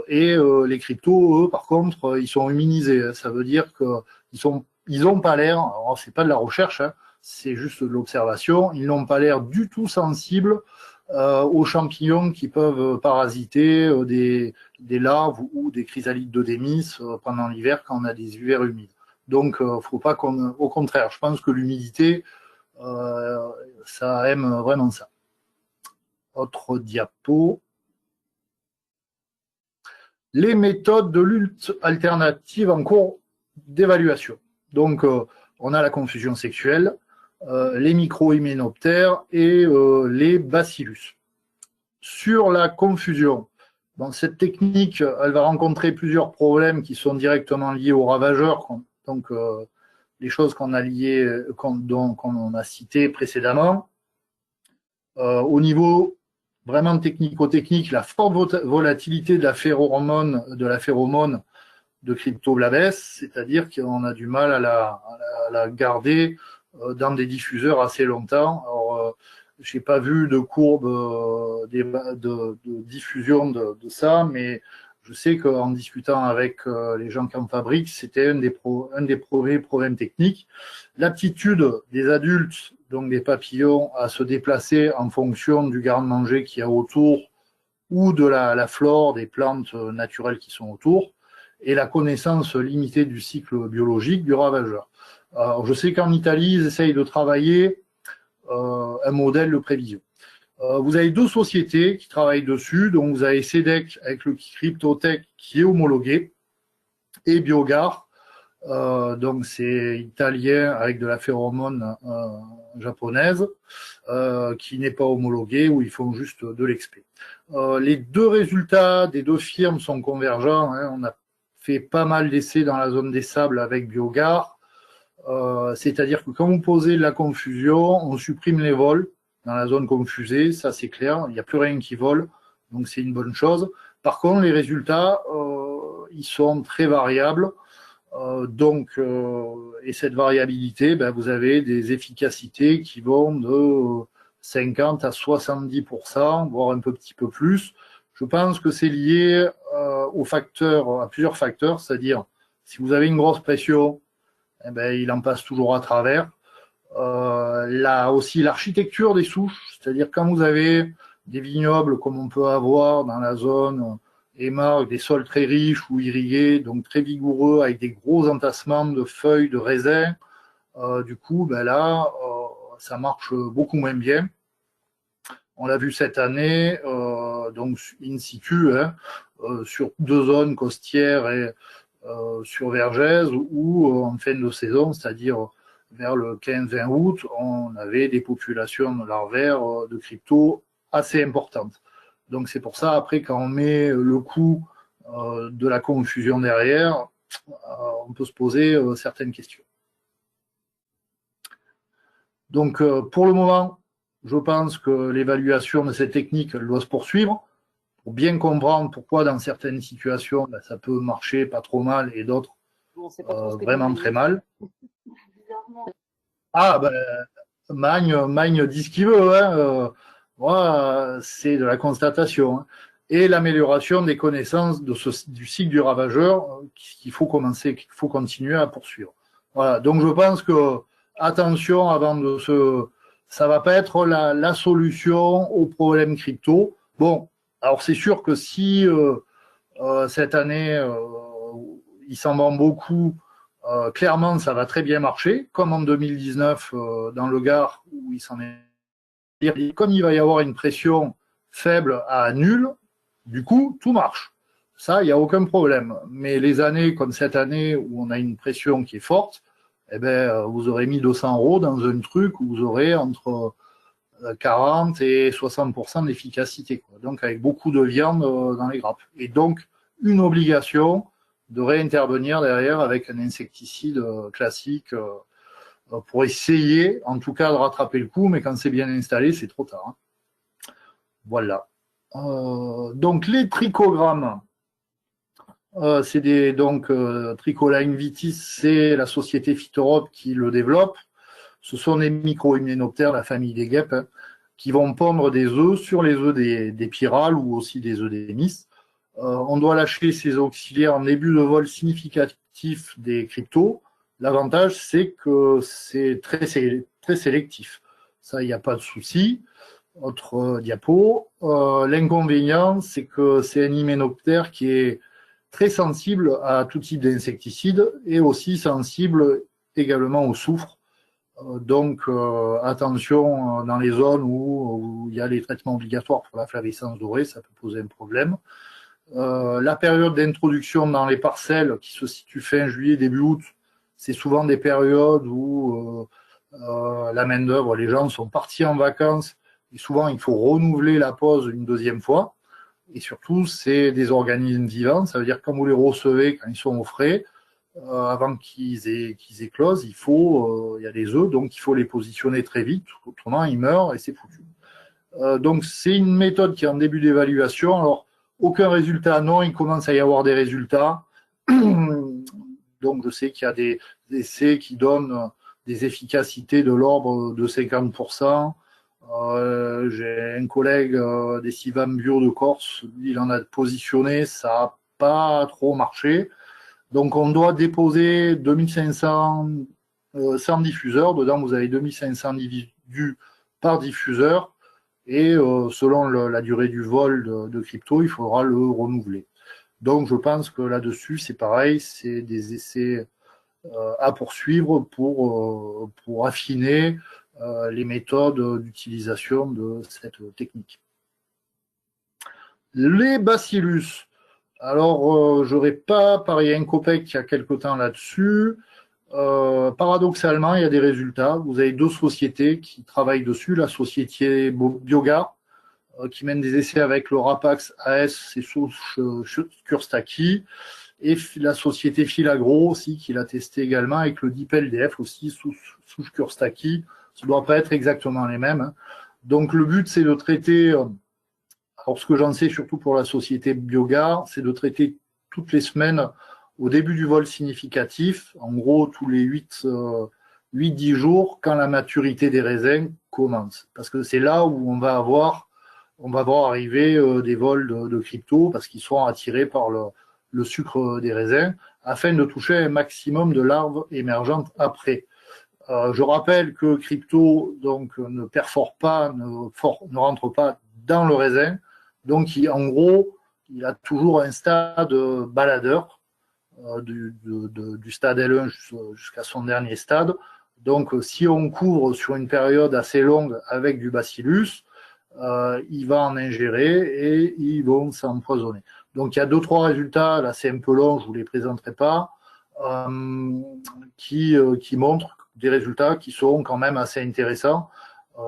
Et les cryptos, eux, par contre, ils sont immunisés. Ça veut dire qu'ils ont pas l'air, alors c'est pas de la recherche, hein, c'est juste de l'observation, ils n'ont pas l'air du tout sensibles aux champignons qui peuvent parasiter des larves ou des chrysalides d'eudémis pendant l'hiver quand on a des hivers humides. Donc, faut pas au contraire, je pense que l'humidité, ça aime vraiment ça. Autre diapo. Les méthodes de lutte alternative en cours d'évaluation. Donc, on a la confusion sexuelle, les micro-hyménoptères et les bacillus. Sur la confusion, cette technique, elle va rencontrer plusieurs problèmes qui sont directement liés aux ravageurs, donc les choses qu'on a liées, qu'on a citées précédemment. Au niveau vraiment technico-technique, la forte volatilité de la phéromone de Cryptoblabès, c'est-à-dire qu'on a du mal à la garder dans des diffuseurs assez longtemps. Alors, j'ai pas vu de courbe de diffusion de ça, mais je sais qu'en discutant avec les gens qui en fabriquent, c'était un des premiers problèmes techniques. L'aptitude des adultes, donc des papillons, à se déplacer en fonction du garde-manger qu'il y a autour ou de la flore des plantes naturelles qui sont autour, et la connaissance limitée du cycle biologique du ravageur. Alors, je sais qu'en Italie, ils essayent de travailler un modèle de prévision. Vous avez deux sociétés qui travaillent dessus. Donc, vous avez CEDEC avec le Cryptotech qui est homologué et Biogar. Donc, c'est italien avec de la phéromone japonaise qui n'est pas homologué, où ils font juste de l'expé. Les deux résultats des deux firmes sont convergents. Hein. On a fait pas mal d'essais dans la zone des sables avec Biogar. C'est-à-dire que quand vous posez la confusion, on supprime les vols dans la zone confusée, ça c'est clair, il n'y a plus rien qui vole, donc c'est une bonne chose. Par contre, les résultats, ils sont très variables, et cette variabilité, ben, vous avez des efficacités qui vont de 50 à 70%, voire un petit peu plus. Je pense que c'est lié à plusieurs facteurs, c'est-à-dire si vous avez une grosse pression, eh ben, il en passe toujours à travers. Là aussi, l'architecture des souches, c'est-à-dire quand vous avez des vignobles comme on peut avoir dans la zone Émar, des sols très riches ou irrigués, donc très vigoureux, avec des gros entassements de feuilles de raisin, du coup, ben là, ça marche beaucoup moins bien. On l'a vu cette année, donc in situ, hein, sur deux zones costières et sur Vergès, où en fin de saison, c'est-à-dire vers le 15-20 août, on avait des populations larvaires de crypto assez importantes. Donc c'est pour ça, après, quand on met le coût de la confusion derrière, on peut se poser certaines questions. Donc pour le moment, je pense que l'évaluation de cette technique elle doit se poursuivre pour bien comprendre pourquoi dans certaines situations, ben, ça peut marcher pas trop mal et d'autres vraiment très mal. Ah, ben, Magne dit ce qu'il veut. Hein. Moi, c'est de la constatation. Hein. Et l'amélioration des connaissances du cycle du ravageur qu'il faut continuer à poursuivre. Voilà. Donc, je pense que, attention, ça va pas être la solution au problème crypto. Bon, alors c'est sûr que si cette année, il s'en vend beaucoup, clairement, ça va très bien marcher, comme en 2019 dans le Gard, où il s'en est. Comme il va y avoir une pression faible à nulle, du coup, tout marche. Ça, il n'y a aucun problème. Mais les années comme cette année, où on a une pression qui est forte, eh ben, vous aurez mis 200 € dans un truc où vous aurez entre 40 et 60% d'efficacité. Donc, avec beaucoup de viande dans les grappes. Et donc, une obligation de réintervenir derrière avec un insecticide classique pour essayer, en tout cas, de rattraper le coup, mais quand c'est bien installé, c'est trop tard. Hein. Voilà. Donc, les trichogrammes, Tricholine vitis, c'est la société Phytorope qui le développe. Ce sont des micro-hyménoptères, la famille des guêpes, hein, qui vont pondre des œufs sur les œufs des pyrales ou aussi des œufs des miss. On doit lâcher ces auxiliaires en début de vol significatif des cryptos. L'avantage, c'est que c'est très sélectif. Ça, il n'y a pas de souci. Autre diapo. L'inconvénient, c'est que c'est un hyménoptère qui est très sensible à tout type d'insecticides et aussi sensible également au soufre. Donc, attention dans les zones où il y a les traitements obligatoires pour la flavescence dorée, ça peut poser un problème. La période d'introduction dans les parcelles qui se situe fin juillet, début août, c'est souvent des périodes où la main-d'œuvre, les gens sont partis en vacances et souvent il faut renouveler la pose une deuxième fois. Et surtout, c'est des organismes vivants, ça veut dire que quand vous les recevez, quand ils sont au frais, avant qu'ils éclosent, il y a des œufs, donc il faut les positionner très vite, autrement ils meurent et c'est foutu. Donc c'est une méthode qui est en début d'évaluation. Alors, aucun résultat, non, il commence à y avoir des résultats. Donc je sais qu'il y a des essais qui donnent des efficacités de l'ordre de 50%. J'ai un collègue des Sivam Bio de Corse, il en a positionné, ça n'a pas trop marché. Donc on doit déposer 2500 100 diffuseurs. Dedans, vous avez 2500 individus par diffuseur. Et selon la durée du vol de crypto, il faudra le renouveler. Donc je pense que là-dessus, c'est pareil, c'est des essais à poursuivre pour affiner les méthodes d'utilisation de cette technique. Les bacillus. Alors, j'aurais pas parié un copec il y a quelque temps là-dessus. Paradoxalement, il y a des résultats. Vous avez deux sociétés qui travaillent dessus. La société Biogar, qui mène des essais avec le Rapax AS et souche Kurstaki, et la société Filagro aussi, qui l'a testé également avec le DIP-LDF aussi, souche Kurstaki. Ça ne doit pas être exactement les mêmes, hein. Donc, le but, c'est de traiter, alors ce que j'en sais surtout pour la société Biogar, c'est de traiter toutes les semaines au début du vol significatif, en gros tous les 8-10 jours, quand la maturité des raisins commence. Parce que c'est là où on va voir arriver des vols de crypto, parce qu'ils seront attirés par le sucre des raisins, afin de toucher un maximum de larves émergentes après. Je rappelle que crypto donc ne perfore pas, ne rentre pas dans le raisin, donc en gros, il a toujours un stade baladeur, du stade L1 jusqu'à son dernier stade. Donc, si on couvre sur une période assez longue avec du bacillus, il va en ingérer et ils vont s'empoisonner. Donc, il y a 2-3 résultats, là c'est un peu long, je ne vous les présenterai pas, qui montrent des résultats qui seront quand même assez intéressants.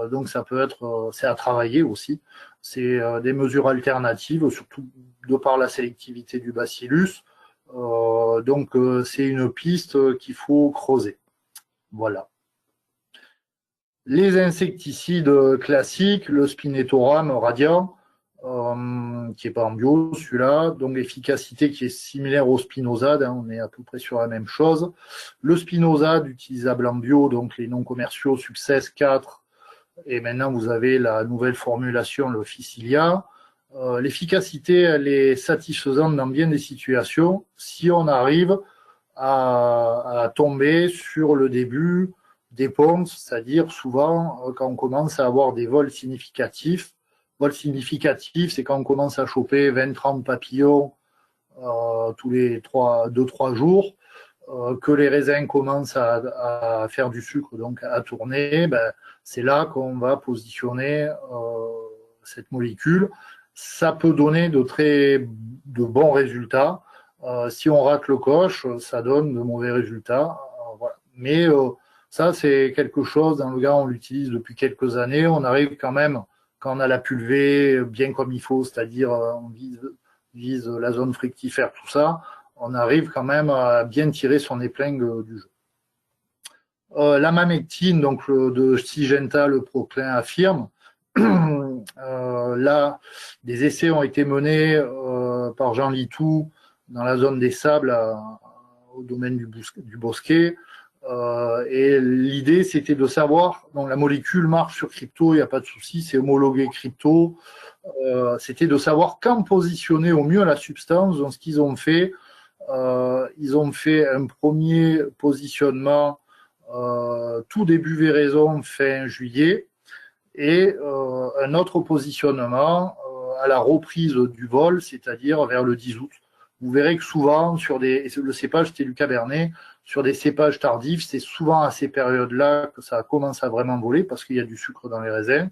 Donc, ça peut être, c'est à travailler aussi. C'est des mesures alternatives, surtout de par la sélectivité du bacillus. Donc, c'est une piste qu'il faut creuser. Voilà. Les insecticides classiques, le Spinetoram radian, qui n'est pas en bio, celui-là, donc l'efficacité qui est similaire au spinosade, hein, on est à peu près sur la même chose. Le spinosade utilisable en bio, donc les non commerciaux Success 4, et maintenant vous avez la nouvelle formulation, le Ficilia. L'efficacité, elle est satisfaisante dans bien des situations si on arrive à tomber sur le début des ponts, c'est-à-dire souvent quand on commence à avoir des vols significatifs. Vol significatif, c'est quand on commence à choper 20-30 papillons tous les 2-3 jours, que les raisins commencent à faire du sucre, donc à tourner, ben, c'est là qu'on va positionner cette molécule. Ça peut donner de bons résultats. Si on rate le coche, ça donne de mauvais résultats. Voilà. Mais ça, c'est quelque chose, dans le gars, on l'utilise depuis quelques années. On arrive quand même, quand on a la pulvée bien comme il faut, c'est-à-dire on vise la zone fructifère, tout ça, on arrive quand même à bien tirer son épingle du jeu. La mamectine, donc de Syngenta, le Proclin affirme. Là, des essais ont été menés par Jean Litou dans la zone des sables au domaine du Bosquet. Et l'idée, c'était de savoir, donc la molécule marche sur crypto, il n'y a pas de souci, c'est homologué crypto. C'était de savoir quand positionner au mieux la substance. Donc, ce qu'ils ont fait, ils ont fait un premier positionnement tout début véraison fin juillet et un autre positionnement à la reprise du vol, c'est-à-dire vers le 10 août. Vous verrez que souvent, le cépage, c'était du Cabernet, sur des cépages tardifs, c'est souvent à ces périodes-là que ça commence à vraiment voler parce qu'il y a du sucre dans les raisins.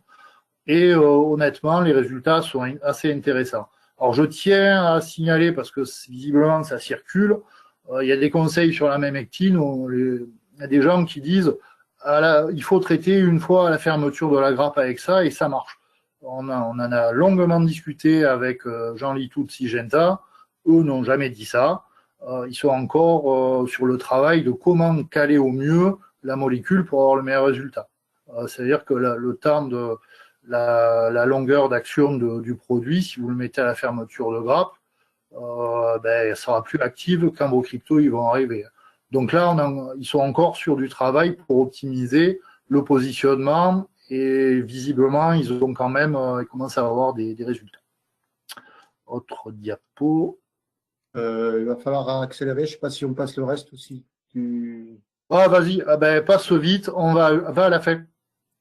Et honnêtement, les résultats sont assez intéressants. Alors, je tiens à signaler, parce que visiblement, ça circule, il y a des conseils sur la mémectine, il y a des gens qui disent il faut traiter une fois à la fermeture de la grappe avec ça, et ça marche. On en a longuement discuté avec Jean Litou de Syngenta. Eux n'ont jamais dit ça. Ils sont encore sur le travail de comment caler au mieux la molécule pour avoir le meilleur résultat. C'est-à-dire que le temps de la longueur d'action du produit, si vous le mettez à la fermeture de grappe, ben, elle sera plus active quand vos cryptos ils vont arriver. Donc là, ils sont encore sur du travail pour optimiser le positionnement et visiblement, ils ont quand même, ils commencent à avoir des résultats. Autre diapo. Il va falloir accélérer. Je ne sais pas si on passe le reste aussi. Ah, vas-y, ah ben, passe vite, on va à la fin.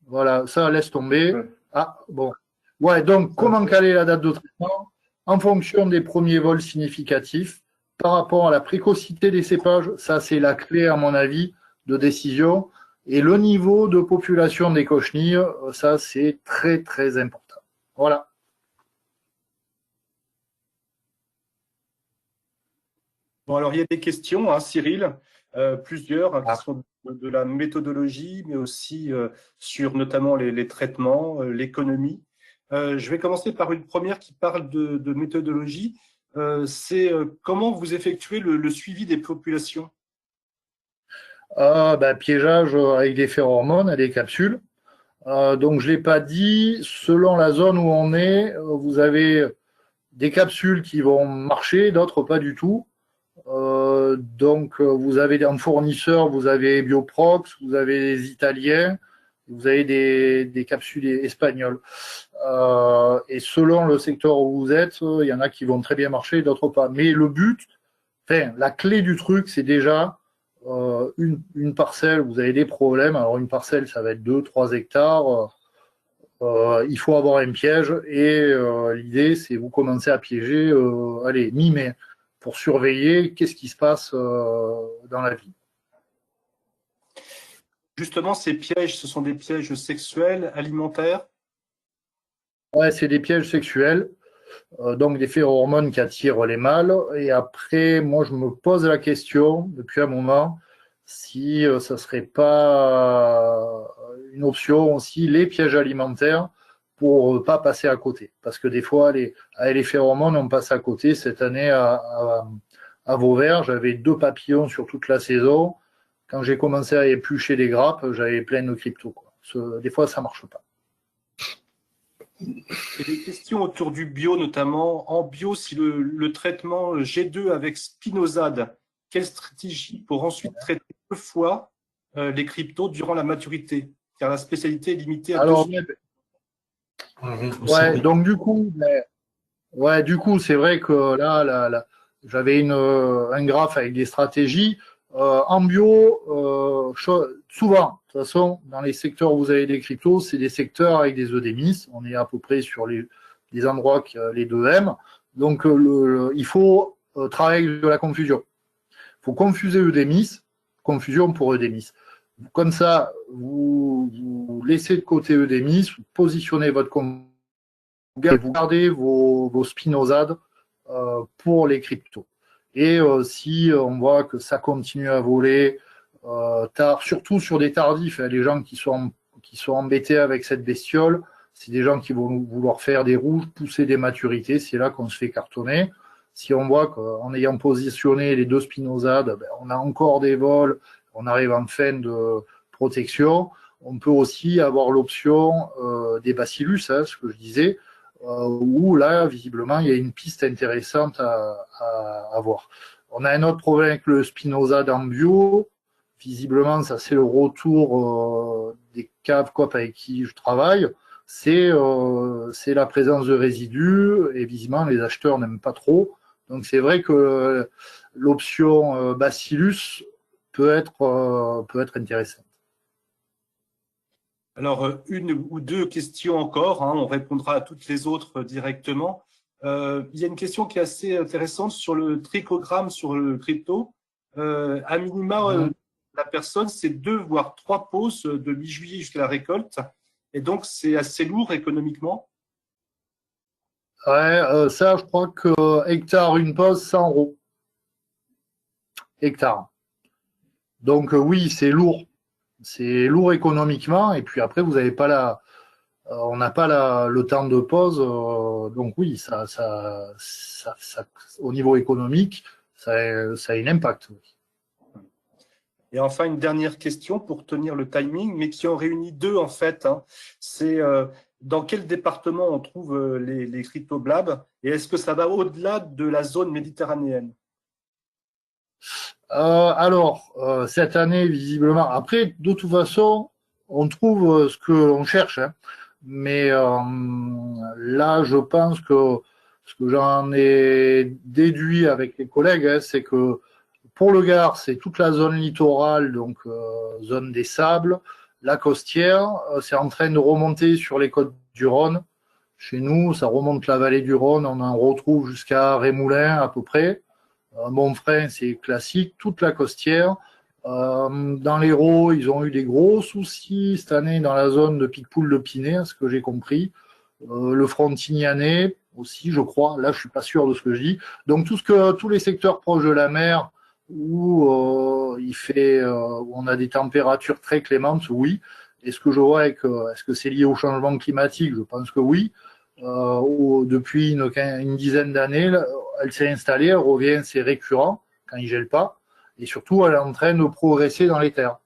Voilà, ça laisse tomber. Ouais. Ah, bon. Ouais, donc, comment caler la date de traitement en fonction des premiers vols significatifs par rapport à la précocité des cépages. Ça, c'est la clé, à mon avis, de décision. Et le niveau de population des cochenilles, ça, c'est très, très important. Voilà. Bon, alors il y a des questions, hein, Cyril, plusieurs, hein, Ah. qui sont de la méthodologie, mais aussi sur notamment les traitements, l'économie. Je vais commencer par une première qui parle de méthodologie. C'est comment vous effectuez le suivi des populations? Piégeage avec des phéromones, des capsules. Donc, je l'ai pas dit, selon la zone où on est, vous avez des capsules qui vont marcher, d'autres pas du tout. Donc, vous avez un fournisseur, vous avez Bioprox, vous avez les Italiens, vous avez des capsules espagnoles. Et selon le secteur où vous êtes, il y en a qui vont très bien marcher, d'autres pas. Mais le but, enfin, la clé du truc, c'est déjà une parcelle, vous avez des problèmes. Alors, une parcelle, ça va être 2-3 hectares. Il faut avoir un piège et l'idée, c'est vous commencez à piéger, allez, mi-mai, pour surveiller qu'est-ce qui se passe dans la vie. Justement, ces pièges, ce sont des pièges sexuels, alimentaires? Ouais, c'est des pièges sexuels, donc des phéromones qui attirent les mâles. Et après, moi, je me pose la question depuis un moment si ça serait pas une option aussi les pièges alimentaires pour pas passer à côté. Parce que des fois, avec les phéromones, on passe à côté. Cette année, à Vauvert, j'avais 2 papillons sur toute la saison. Quand j'ai commencé à éplucher les grappes, j'avais plein de cryptos, quoi. Des fois, ça marche pas. Et des questions autour du bio, notamment en bio, si le traitement G2 avec spinosade, quelle stratégie pour ensuite traiter 2 fois les cryptos durant la maturité? Car la spécialité est limitée à Alors, 2 ouais, donc du coup, c'est vrai que là, j'avais un graphe avec des stratégies. En bio, souvent, de toute façon, dans les secteurs où vous avez des cryptos, c'est des secteurs avec des EDMIS. On est à peu près sur les endroits qui les 2M. Donc, il faut travailler avec de la confusion. Il faut confuser EDMIS, confusion pour EDMIS. Comme ça, vous laissez de côté EDMIS, vous positionnez votre vous gardez vos spinosades pour les cryptos. Et si on voit que ça continue à voler tard, surtout sur des tardifs, les gens qui sont embêtés avec cette bestiole, c'est des gens qui vont vouloir faire des rouges, pousser des maturités, c'est là qu'on se fait cartonner. Si on voit qu'en ayant positionné les 2 spinosades, on a encore des vols, on arrive en fin de protection, on peut aussi avoir l'option des bacillus, hein, ce que je disais, où là, visiblement, il y a une piste intéressante à voir. On a un autre problème avec le spinosade en bio. Visiblement, ça c'est le retour des caves coop avec qui je travaille. C'est la présence de résidus et visiblement les acheteurs n'aiment pas trop. Donc c'est vrai que l'option Bacillus peut être intéressante. Alors, une ou 2 questions encore, hein, on répondra à toutes les autres directement. Il y a une question qui est assez intéressante sur le trichogramme sur le crypto. À minima, la personne, c'est 2 voire 3 pauses de mi-juillet jusqu'à la récolte. Et donc, c'est assez lourd économiquement. Ouais, ça, je crois que hectare, une pause, 100 euros. Hectare. Donc oui, c'est lourd. C'est lourd économiquement. Et puis après, vous n'avez pas on n'a pas le temps de pause. Donc oui, ça, au niveau économique, ça a un impact. Et enfin, une dernière question pour tenir le timing, mais qui en réunit 2 en fait. Hein. C'est dans quel département on trouve les cryptoblabs et est-ce que ça va au-delà de la zone méditerranéenne? Cette année, visiblement, après, de toute façon, on trouve ce que l'on cherche, hein. Mais là, je pense que ce que j'en ai déduit avec les collègues, hein, c'est que pour le Gard, c'est toute la zone littorale, donc zone des sables, la costière, c'est en train de remonter sur les côtes du Rhône. Chez nous, ça remonte la vallée du Rhône, on en retrouve jusqu'à Rémoulin à peu près. Montfrin, c'est classique, toute la costière. Dans l'Hérault, ils ont eu des gros soucis cette année dans la zone de Picpoul de Pinet, à ce que j'ai compris. Le Frontignanais aussi, je crois. Là, je suis pas sûr de ce que je dis. Donc tous les secteurs proches de la mer où où on a des températures très clémentes, oui. Est-ce que je vois est-ce que c'est lié au changement climatique? Je pense que oui. Depuis une dizaine d'années, elle s'est installée, elle revient, c'est récurrent quand il gèle pas, et surtout elle est en train de progresser dans les terres.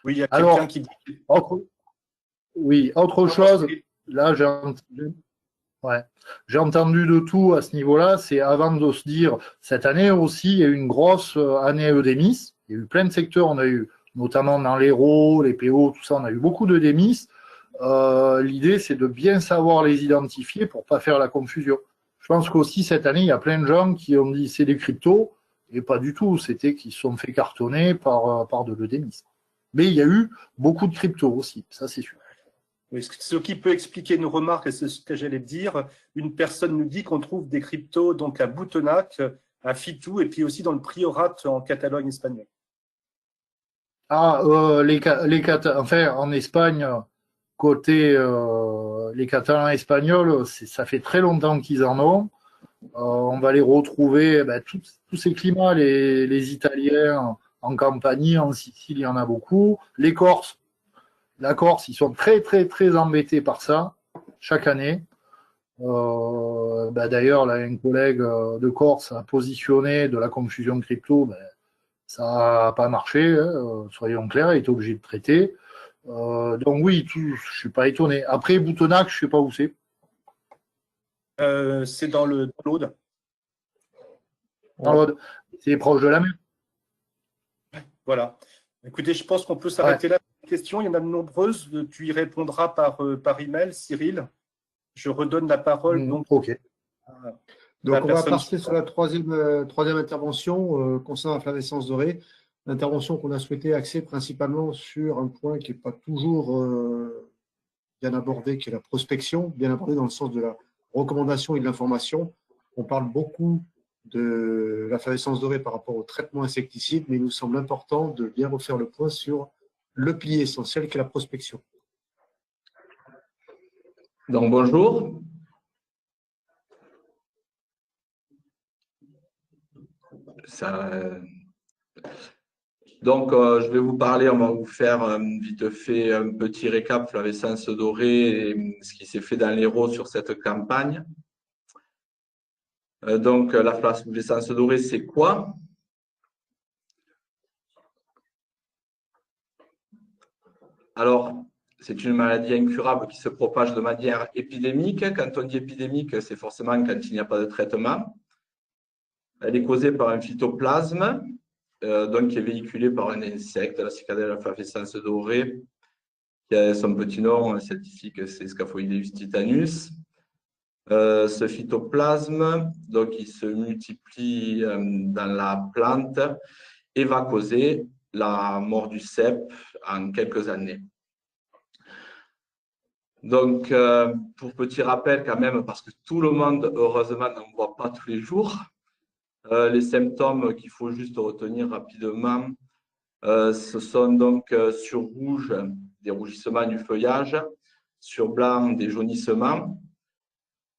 Oui, il y a quelqu'un qui dit. Autre chose, là j'ai entendu de tout à ce niveau-là, c'est avant de se dire, cette année aussi, il y a eu une grosse année EDEMIS, il y a eu plein de secteurs, on a eu notamment dans l'Hérault, les PO, tout ça, on a eu beaucoup d'EDEMIS. L'idée, c'est de bien savoir les identifier pour pas faire la confusion. Je pense qu'aussi cette année, il y a plein de gens qui ont dit c'est des cryptos, et pas du tout. C'était qu'ils se sont fait cartonner par de l'EDEMIS. Mais il y a eu beaucoup de cryptos aussi, ça c'est sûr. Oui, ce qui peut expliquer une remarque, et c'est ce que j'allais dire, une personne nous dit qu'on trouve des cryptos donc à Boutenac, à Fitou, et puis aussi dans le Priorat en Catalogne espagnole. Enfin, en Espagne, côté les Catalans espagnols, ça fait très longtemps qu'ils en ont. On va les retrouver, tous ces climats, les Italiens en Campanie, en Sicile, il y en a beaucoup. Les Corses, la Corse, ils sont très très très embêtés par ça chaque année. D'ailleurs, là, un collègue de Corse a positionné de la confusion crypto. Ça n'a pas marché, hein, soyons clairs, il est obligé de traiter. Donc oui, je suis pas étonné. Après, Boutenac, je sais pas où c'est. C'est dans l'Aude. Dans l'Aude. C'est proche de la mer. Voilà. Écoutez, je pense qu'on peut s'arrêter là. Questions, il y en a de nombreuses. Tu y répondras par email, Cyril. Je redonne la parole. Donc on va passer sur la troisième intervention concernant la flavescence dorée. L'intervention qu'on a souhaité axer principalement sur un point qui n'est pas toujours bien abordé, qui est la prospection, bien abordé dans le sens de la recommandation et de l'information. On parle beaucoup de la flavescence dorée par rapport au traitement insecticide, mais il nous semble important de bien refaire le point sur le pilier essentiel qui est la prospection. Donc bonjour. Je vais vous parler, on va vous faire vite fait un petit récap flavescence dorée et ce qui s'est fait dans l'Hérault sur cette campagne. Donc la flavescence dorée, c'est quoi? Alors, c'est une maladie incurable qui se propage de manière épidémique. Quand on dit épidémique, c'est forcément quand il n'y a pas de traitement. Elle est causée par un phytoplasme, donc qui est véhiculé par un insecte, la cicadelle flavescence dorée, qui a son petit nom scientifique, c'est Scaphoideus titanus. Ce phytoplasme, donc, il se multiplie dans la plante et va causer la mort du cep en quelques années. Donc, pour petit rappel quand même, parce que tout le monde, heureusement, n'en voit pas tous les jours, les symptômes qu'il faut juste retenir rapidement, ce sont donc sur rouge, des rougissements du feuillage, sur blanc, des jaunissements,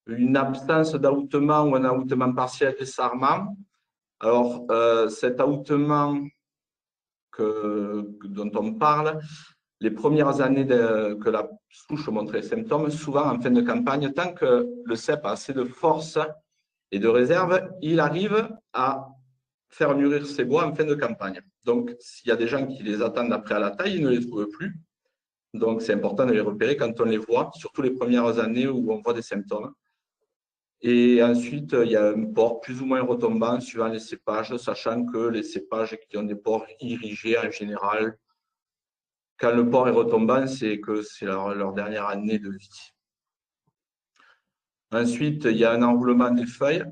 une absence d'aoutement ou un aoutement partiel des sarments. Alors, cet aoutement dont on parle, les premières années que la souche montrait les symptômes, souvent en fin de campagne, tant que le cep a assez de force et de réserve, il arrive à faire mûrir ses bois en fin de campagne. Donc, s'il y a des gens qui les attendent après à la taille, ils ne les trouvent plus. Donc, c'est important de les repérer quand on les voit, surtout les premières années où on voit des symptômes. Et ensuite, il y a un port plus ou moins retombant suivant les cépages, sachant que les cépages qui ont des pores irrigés, en général, quand le port est retombant, c'est que c'est leur dernière année de vie. Ensuite, il y a un enroulement des feuilles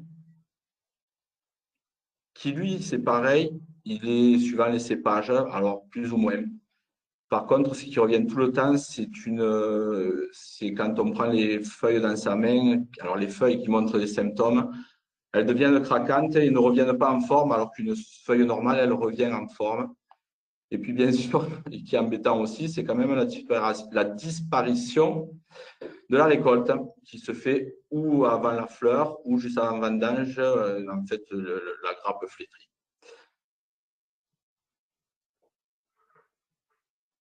qui, lui, c'est pareil, il est suivant les cépages, alors plus ou moins. Par contre, ce qui revient tout le temps, c'est quand on prend les feuilles dans sa main, alors les feuilles qui montrent des symptômes, elles deviennent craquantes et ne reviennent pas en forme, alors qu'une feuille normale, elle revient en forme. Et puis, bien sûr, et qui est embêtant aussi, c'est quand même la disparition de la récolte qui se fait ou avant la fleur ou juste avant vendange, en fait, la grappe flétrie.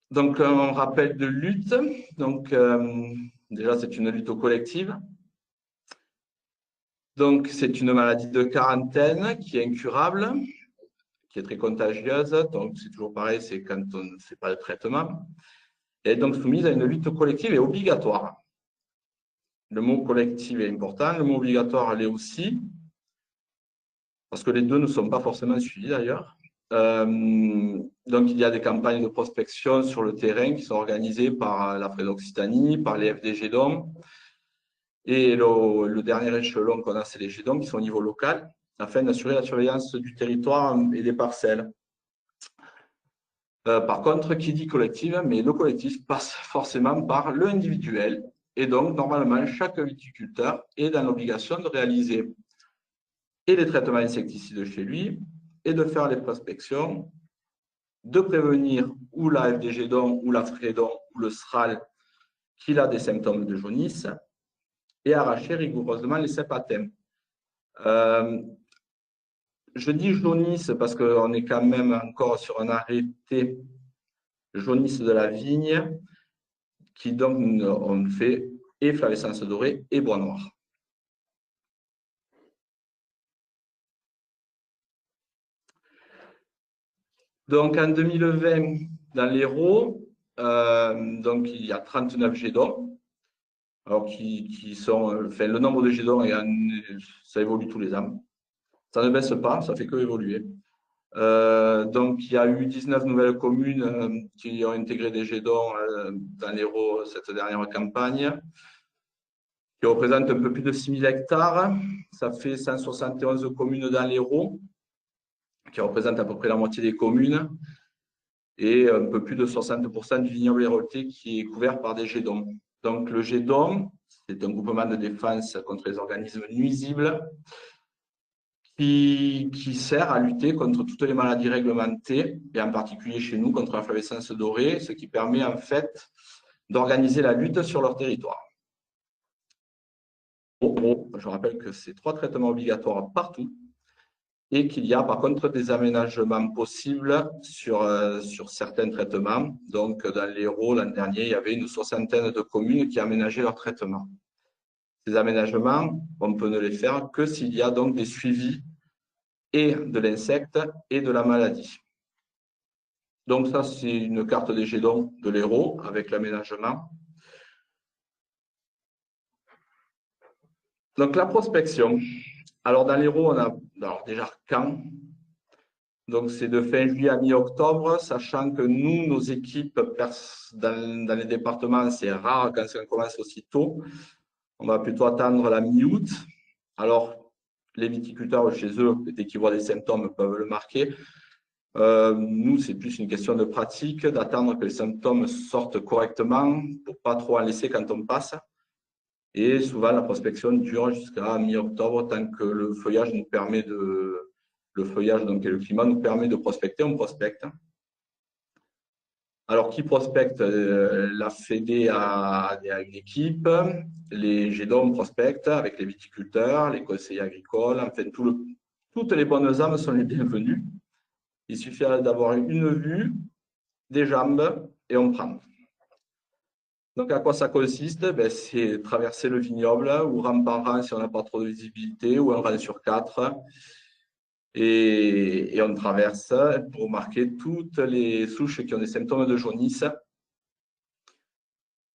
Donc, un rappel de lutte. Donc, déjà, c'est une lutte collective. Donc, c'est une maladie de quarantaine qui est incurable, qui est très contagieuse. Donc, c'est toujours pareil, c'est quand on ne fait pas de traitement. Et donc, soumise à une lutte collective et obligatoire. Le mot collectif est important, le mot obligatoire l'est aussi, parce que les deux ne sont pas forcément suivis d'ailleurs. Donc, il y a des campagnes de prospection sur le terrain qui sont organisées par la FRED Occitanie, par les FDG DOM. Et le dernier échelon qu'on a, c'est les GDOM qui sont au niveau local, afin d'assurer la surveillance du territoire et des parcelles. Par contre, qui dit collectif, mais le collectif passe forcément par le individuel. Et donc, normalement, chaque viticulteur est dans l'obligation de réaliser et les traitements insecticides chez lui, et de faire les prospections, de prévenir ou la FDG-DOM, ou la FREDOM, ou le SRAL qu'il a des symptômes de jaunisse, et arracher rigoureusement les cèpes à thème. Je dis jaunisse parce qu'on est quand même encore sur un arrêté jaunisse de la vigne, qui donc on fait et flavescence dorée et bois noir. Donc en 2020, dans l'Hérault, donc il y a 39 jets d'eau, alors qui sont, enfin, le nombre de jets d'eau, ça évolue tous les ans. Ça ne baisse pas, ça fait que évoluer. Donc il y a eu 19 nouvelles communes qui ont intégré des jets d'eau dans l'Hérault cette dernière campagne, qui représente un peu plus de 6000 hectares. Ça fait 171 communes dans l'Hérault, qui représentent à peu près la moitié des communes, et un peu plus de 60% du vignoble héroltais qui est couvert par des jets d'eau. Donc le jet d'eau, c'est un groupement de défense contre les organismes nuisibles qui sert à lutter contre toutes les maladies réglementées, et en particulier chez nous contre la flavescence dorée, ce qui permet en fait d'organiser la lutte sur leur territoire. Je rappelle que c'est 3 traitements obligatoires partout et qu'il y a par contre des aménagements possibles sur certains traitements. Donc dans l'Hérault, l'an dernier, il y avait une 60aine de communes qui aménageaient leur traitement. Ces aménagements, on peut ne les faire que s'il y a donc des suivis et de l'insecte et de la maladie. Donc ça, c'est une carte des jets d'eau de l'Hérault avec l'aménagement. Donc la prospection. Alors dans l'Hérault, on a déjà Caen. Donc c'est de fin juillet à mi-octobre, sachant que nous, nos équipes dans les départements, c'est rare quand on commence aussi tôt. On va plutôt attendre la mi-août. Alors les viticulteurs chez eux, dès qu'ils voient des symptômes, peuvent le marquer. Nous, c'est plus une question de pratique, d'attendre que les symptômes sortent correctement pour ne pas trop en laisser quand on passe. Et souvent, la prospection dure jusqu'à mi-octobre, tant que le feuillage nous permet le feuillage donc, et le climat nous permet de prospecter, on prospecte. Alors, qui prospecte? La Fédé a une équipe, les GEDOM prospectent avec les viticulteurs, les conseillers agricoles, enfin, toutes les bonnes âmes sont les bienvenues. Il suffit d'avoir une vue, des jambes et on prend. Donc, à quoi ça consiste? C'est traverser le vignoble ou rang par rang si on n'a pas trop de visibilité, ou un rang sur 4. Et on traverse pour marquer toutes les souches qui ont des symptômes de jaunisse,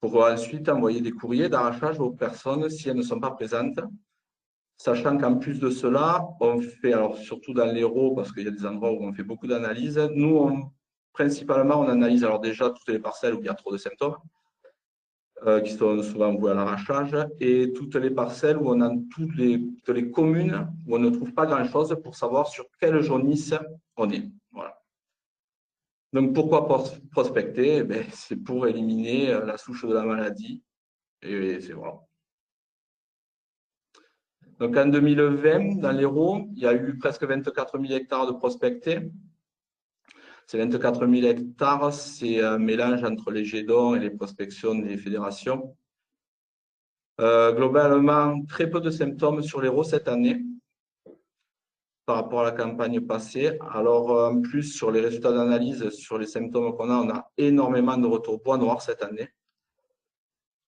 pour ensuite envoyer des courriers d'arrachage aux personnes si elles ne sont pas présentes. Sachant qu'en plus de cela, on fait, alors surtout dans l'Hérault, parce qu'il y a des endroits où on fait beaucoup d'analyses, nous, principalement, on analyse alors déjà toutes les parcelles où il y a trop de symptômes, qui sont souvent voués à l'arrachage, et toutes les parcelles où on a toutes les communes où on ne trouve pas grand-chose pour savoir sur quelle jaunisse on est. Voilà. Donc, pourquoi prospecter? Eh bien, c'est pour éliminer la souche de la maladie. Et c'est voilà. Donc, en 2020, dans l'Hérault, il y a eu presque 24 000 hectares de prospectés. Ces 24 000 hectares, c'est un mélange entre les jets d'eau et les prospections des fédérations. Globalement, très peu de symptômes sur l'Hérault cette année par rapport à la campagne passée. Alors, en plus, sur les résultats d'analyse, sur les symptômes qu'on a, on a énormément de retours bois noir cette année.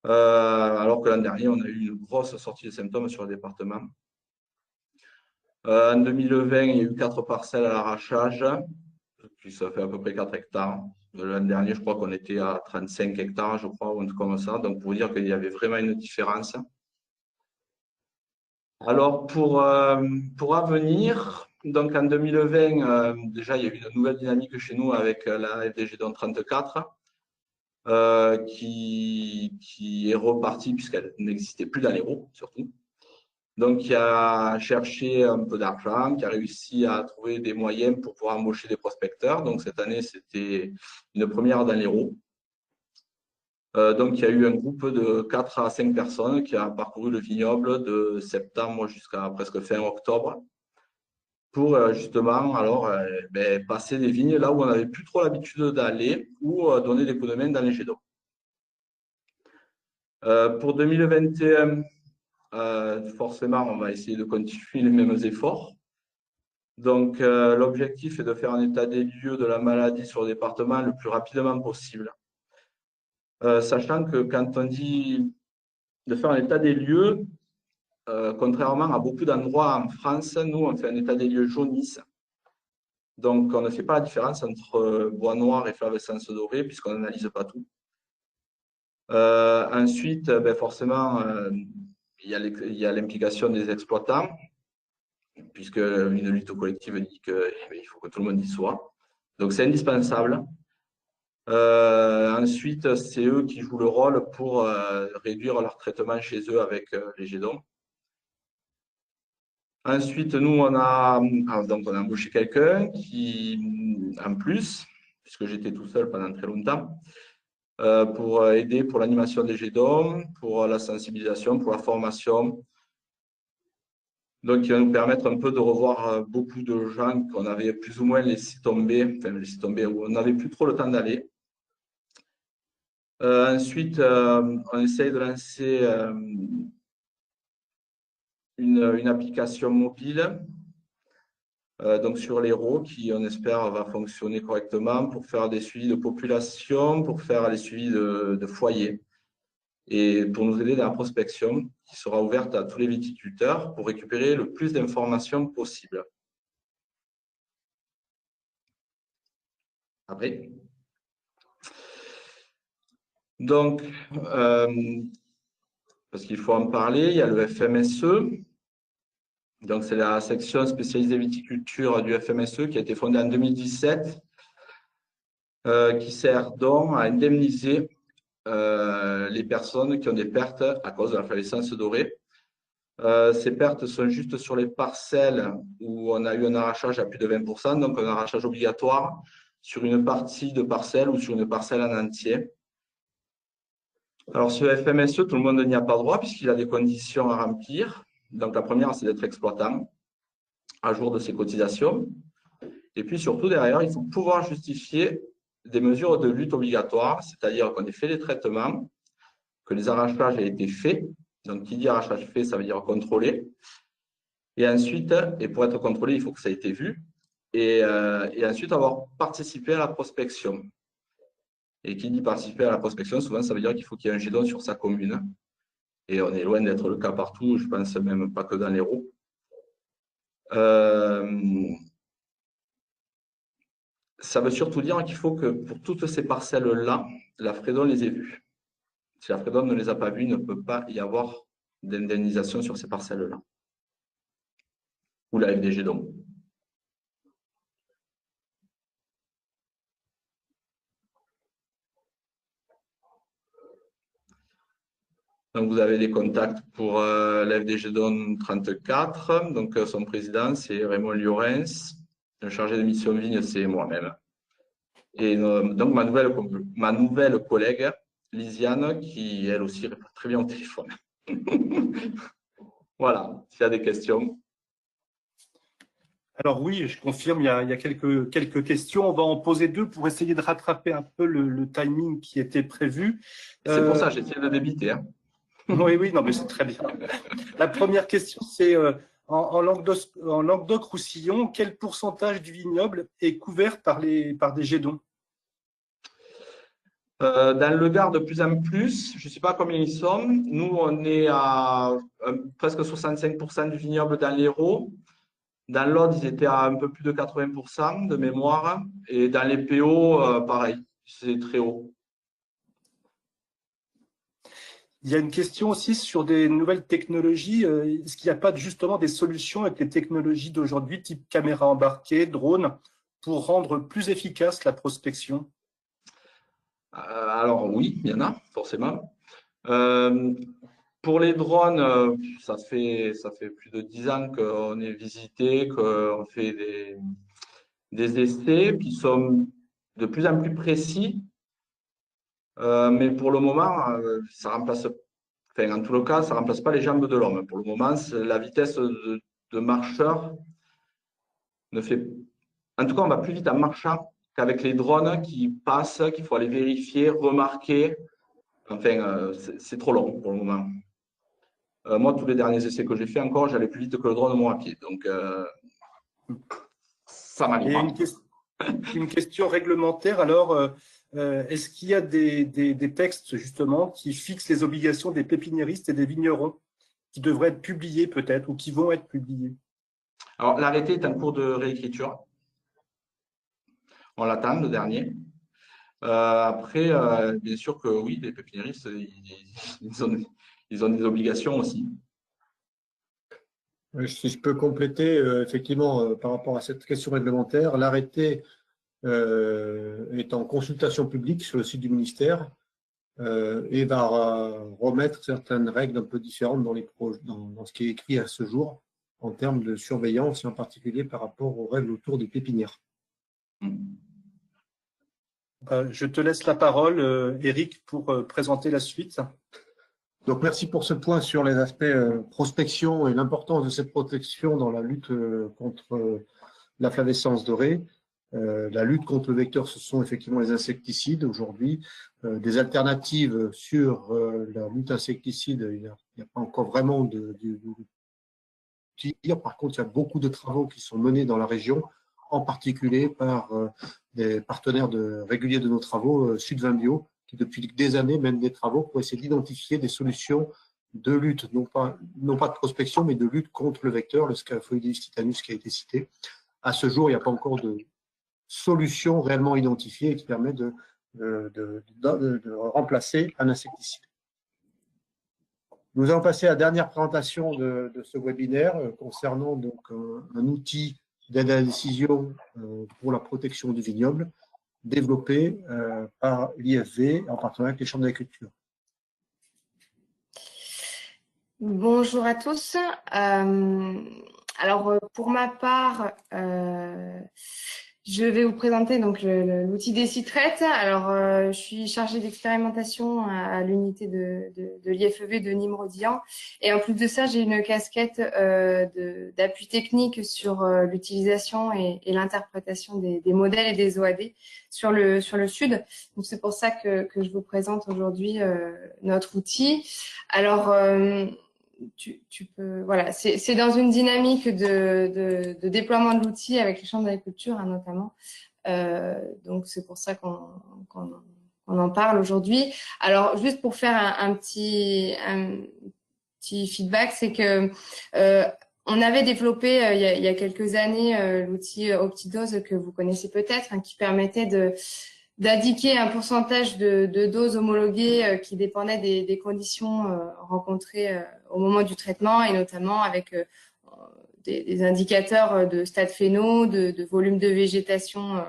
Alors que l'an dernier, on a eu une grosse sortie de symptômes sur le département. En 2020, il y a eu 4 parcelles à l'arrachage, puis ça fait à peu près 4 hectares. L'an dernier, je crois qu'on était à 35 hectares, je crois, ou un truc comme ça. Donc, pour vous dire qu'il y avait vraiment une différence. Alors, pour avenir, donc en 2020, déjà, il y a eu une nouvelle dynamique chez nous avec la FDG Don 34, qui est repartie puisqu'elle n'existait plus dans l'Hérault, surtout. Donc, qui a cherché un peu d'argent, qui a réussi à trouver des moyens pour pouvoir embaucher des prospecteurs. Donc, cette année, c'était une première dans l'Hérault. Donc, il y a eu un groupe de 4 à 5 personnes qui a parcouru le vignoble de septembre jusqu'à presque fin octobre pour justement alors passer des vignes là où on n'avait plus trop l'habitude d'aller ou donner des coups de main dans les jets d'eau. Pour 2021, forcément, on va essayer de continuer les mêmes efforts. Donc, l'objectif est de faire un état des lieux de la maladie sur le département le plus rapidement possible. Sachant que quand on dit de faire un état des lieux, contrairement à beaucoup d'endroits en France, nous, on fait un état des lieux jaunisse. Donc, on ne fait pas la différence entre bois noir et flavescence dorée, puisqu'on n'analyse pas tout. Ensuite, forcément, il y a l'implication des exploitants, puisque une lutte collective dit qu'il faut que tout le monde y soit. Donc, c'est indispensable. Ensuite, c'est eux qui jouent le rôle pour réduire leur traitement chez eux avec les jets d'eau. Ensuite, nous, on a embauché quelqu'un qui, en plus, puisque j'étais tout seul pendant très longtemps, pour aider pour l'animation des jets d'eau, pour la sensibilisation, pour la formation. Donc, il va nous permettre un peu de revoir beaucoup de gens qu'on avait plus ou moins laissé tomber, où on n'avait plus trop le temps d'aller. Ensuite, on essaye de lancer une application mobile donc sur l'Hérault qui, on espère, va fonctionner correctement pour faire des suivis de population, pour faire les suivis de foyers et pour nous aider dans la prospection qui sera ouverte à tous les viticulteurs pour récupérer le plus d'informations possible. Après. Donc, parce qu'il faut en parler, il y a le FMSE. Donc, c'est la section spécialisée viticulture du FMSE qui a été fondée en 2017, qui sert donc à indemniser les personnes qui ont des pertes à cause de la flavescence dorée. Ces pertes sont juste sur les parcelles où on a eu un arrachage à plus de 20%, donc un arrachage obligatoire sur une partie de parcelle ou sur une parcelle en entier. Alors, ce FMSE, tout le monde n'y a pas droit puisqu'il a des conditions à remplir. Donc, la première, c'est d'être exploitant à jour de ses cotisations. Et puis, surtout, derrière, il faut pouvoir justifier des mesures de lutte obligatoires, c'est-à-dire qu'on ait fait les traitements, que les arrachages aient été faits. Donc, qui dit arrachage fait, ça veut dire contrôlé. Et ensuite, et pour être contrôlé, il faut que ça ait été vu. Et ensuite, avoir participé à la prospection. Et qui dit participer à la prospection, souvent, ça veut dire qu'il faut qu'il y ait un jet d'eau sur sa commune. Et on est loin d'être le cas partout, je pense même pas que dans l'Hérault. Ça veut surtout dire qu'il faut que pour toutes ces parcelles-là, la Fredon les ait vues. Si la Fredon ne les a pas vues, il ne peut pas y avoir d'indemnisation sur ces parcelles-là. ou la FDG donc. Donc, vous avez des contacts pour l'FDG Don 34. Donc, son président, c'est Raymond Llorens. Le chargé de mission vigne, c'est moi-même. Et donc, ma nouvelle collègue, Lisiane, qui, elle aussi, répond très bien au téléphone. Voilà, s'il y a des questions. Alors oui, je confirme, il y a quelques questions. On va en poser deux pour essayer de rattraper un peu le timing qui était prévu. C'est pour ça que j'essaie de débiter. Hein. Oui, non, mais c'est très bien. La première question, c'est en Languedoc-Roussillon, quel pourcentage du vignoble est couvert par des jets d'eau? Dans le Gard, de plus en plus, je ne sais pas combien ils sont. Nous, on est à presque 65% du vignoble dans l'Hérault. Dans l'Aude, ils étaient à un peu plus de 80% de mémoire. Et dans les PO, pareil, c'est très haut. Il y a une question aussi sur des nouvelles technologies. Est-ce qu'il n'y a pas justement des solutions avec les technologies d'aujourd'hui, type caméra embarquée, drone, pour rendre plus efficace la prospection? Alors oui, il y en a, forcément. Pour les drones, ça fait plus de 10 ans qu'on est visité, qu'on fait des essais qui sont de plus en plus précis. Mais pour le moment, ça remplace, enfin, en tout le cas, ça remplace pas les jambes de l'homme. Pour le moment, la vitesse de marcheur ne fait. En tout cas, on va plus vite en marchant qu'avec les drones qui passent, qu'il faut aller vérifier, remarquer. Enfin, c'est trop long pour le moment. Moi, tous les derniers essais que j'ai fait encore, j'allais plus vite que le drone moi à pied. Donc, ça m'arrive Et pas. une question réglementaire, alors, est-ce qu'il y a des textes justement qui fixent les obligations des pépiniéristes et des vignerons qui devraient être publiés peut-être ou qui vont être publiés? Alors, l'arrêté est en cours de réécriture. On l'attend, le dernier. Après, bien sûr que oui, les pépiniéristes, ils ont des obligations aussi. Si je peux compléter, effectivement, par rapport à cette question réglementaire, l'arrêté est en consultation publique sur le site du ministère et va remettre certaines règles un peu différentes dans ce qui est écrit à ce jour en termes de surveillance, et en particulier par rapport aux règles autour des pépinières. Je te laisse la parole, Eric, pour présenter la suite. Donc, merci pour ce point sur les aspects prospection et l'importance de cette protection dans la lutte contre la flavescence dorée. La lutte contre le vecteur, ce sont effectivement les insecticides aujourd'hui. Des alternatives sur la lutte insecticide, il n'y a pas encore vraiment de tir. Par contre, il y a beaucoup de travaux qui sont menés dans la région, en particulier par des partenaires réguliers de nos travaux, Sud-20 Bio, qui depuis des années mènent des travaux pour essayer d'identifier des solutions de lutte, non pas de prospection, mais de lutte contre le vecteur, le Scaphoidus titanus qui a été cité. À ce jour, il n'y a pas encore de solution réellement identifiée qui permet de remplacer un insecticide. Nous allons passer à la dernière présentation de ce webinaire concernant donc un outil d'aide à la décision pour la protection du vignoble développé par l'IFV en partenariat avec les chambres d'agriculture. Bonjour à tous. Alors, pour ma part, je vais vous présenter donc l'outil DeciTraite. Alors, je suis chargée d'expérimentation à l'unité de l'IFEV de Nîmes-Rodilhan. Et en plus de ça, j'ai une casquette d'appui technique sur l'utilisation et l'interprétation des modèles et des OAD sur le sud. Donc, c'est pour ça que je vous présente aujourd'hui notre outil. Alors, tu peux, voilà, c'est dans une dynamique de déploiement de l'outil avec les chambres d'agriculture notamment. Donc c'est pour ça qu'on en parle aujourd'hui. Alors juste pour faire un petit feedback, c'est que on avait développé il y a quelques années l'outil Optidose que vous connaissez peut-être, qui permettait d'indiquer un pourcentage de doses homologuées qui dépendait des conditions rencontrées au moment du traitement, et notamment avec des indicateurs de stade phéno, de volume de végétation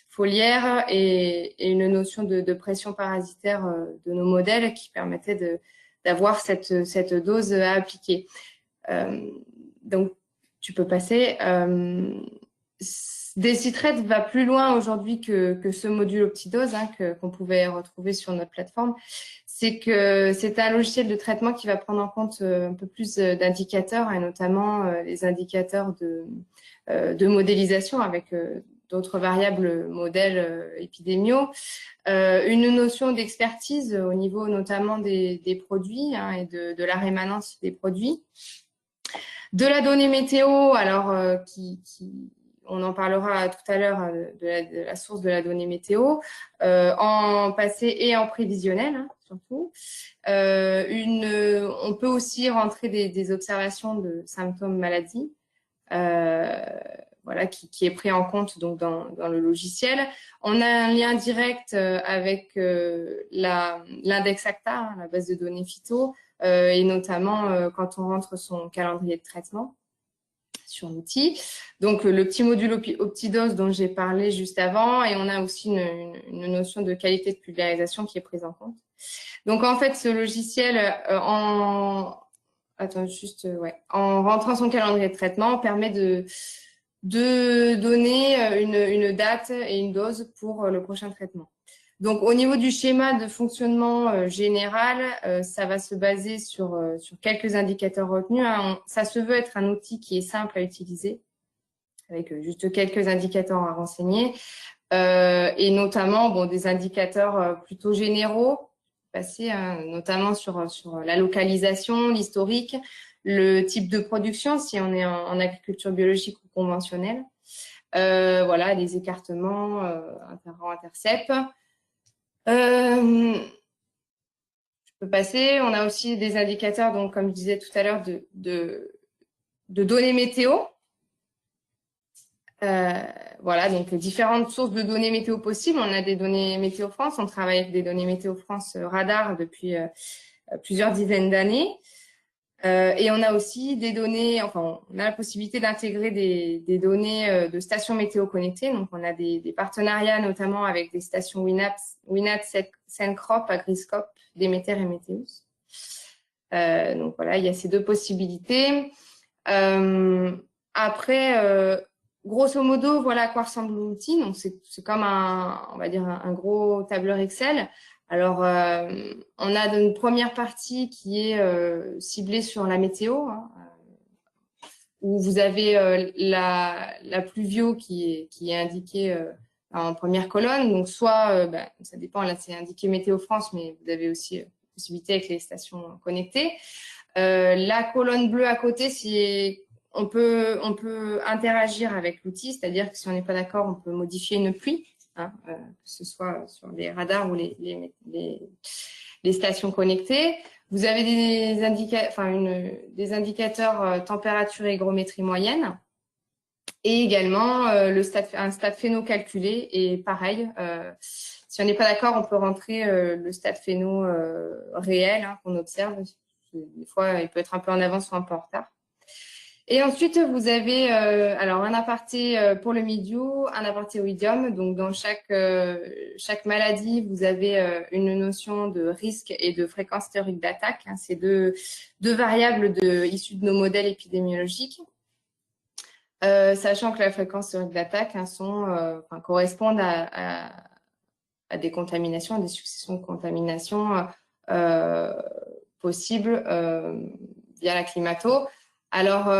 foliaire et une notion de pression parasitaire de nos modèles qui permettait d'avoir cette dose à appliquer. Donc, tu peux passer. Desitrate va plus loin aujourd'hui que ce module Optidose qu'on pouvait retrouver sur notre plateforme. C'est que c'est un logiciel de traitement qui va prendre en compte un peu plus d'indicateurs et notamment les indicateurs de modélisation avec d'autres variables modèles épidémiaux, une notion d'expertise au niveau notamment des produits et de la rémanence des produits, de la donnée météo, alors on en parlera tout à l'heure de la source de la donnée météo, en passé et en prévisionnel surtout. On peut aussi rentrer des observations de symptômes maladie, voilà, qui est pris en compte donc dans le logiciel. On a un lien direct avec l'index ACTA, la base de données phyto, et notamment quand on rentre son calendrier de traitement sur l'outil. Donc, le petit module Optidose dont j'ai parlé juste avant, et on a aussi une notion de qualité de pulvérisation qui est prise en compte. Donc, en fait, ce logiciel, en rentrant son calendrier de traitement, permet de donner une date et une dose pour le prochain traitement. Donc, au niveau du schéma de fonctionnement général, ça va se baser sur quelques indicateurs retenus. Ça se veut être un outil qui est simple à utiliser, avec juste quelques indicateurs à renseigner, et notamment des indicateurs plutôt généraux, notamment sur la localisation, l'historique, le type de production, si on est en agriculture biologique ou conventionnelle, voilà, les écartements, interrang, intercept. Je peux passer. On a aussi des indicateurs, donc comme je disais tout à l'heure, de données météo. Voilà, donc différentes sources de données météo possibles. On a des données Météo France. On travaille avec des données Météo France radar depuis plusieurs dizaines d'années. Et on a aussi des données, enfin, on a la possibilité d'intégrer des données de stations météo connectées. Donc, on a des partenariats notamment avec des stations Winat, Sencrop, Agriscope, Déméter et Météus. Donc, voilà, il y a ces deux possibilités. Après, grosso modo, voilà à quoi ressemble l'outil. Donc, c'est comme on va dire un gros tableur Excel. Alors, on a une première partie qui est ciblée sur la météo, où vous avez la pluvio qui est indiquée en première colonne. Donc, soit, ça dépend, là c'est indiqué Météo France, mais vous avez aussi possibilité avec les stations connectées. La colonne bleue à côté, on peut interagir avec l'outil, c'est-à-dire que si on n'est pas d'accord, on peut modifier une pluie. Que ce soit sur les radars ou les stations connectées. Vous avez des indicateurs température et hygrométrie moyenne et également un stade phéno calculé. Et pareil, si on n'est pas d'accord, on peut rentrer le stade phéno réel qu'on observe. Des fois, il peut être un peu en avance ou un peu en retard. Et ensuite, vous avez alors un aparté pour le milieu, un aparté au idiome. Donc, dans chaque maladie, vous avez une notion de risque et de fréquence théorique d'attaque. C'est deux variables issues de nos modèles épidémiologiques. Sachant que la fréquence théorique d'attaque correspondent à des contaminations, à des successions de contaminations possibles via la climato. Alors,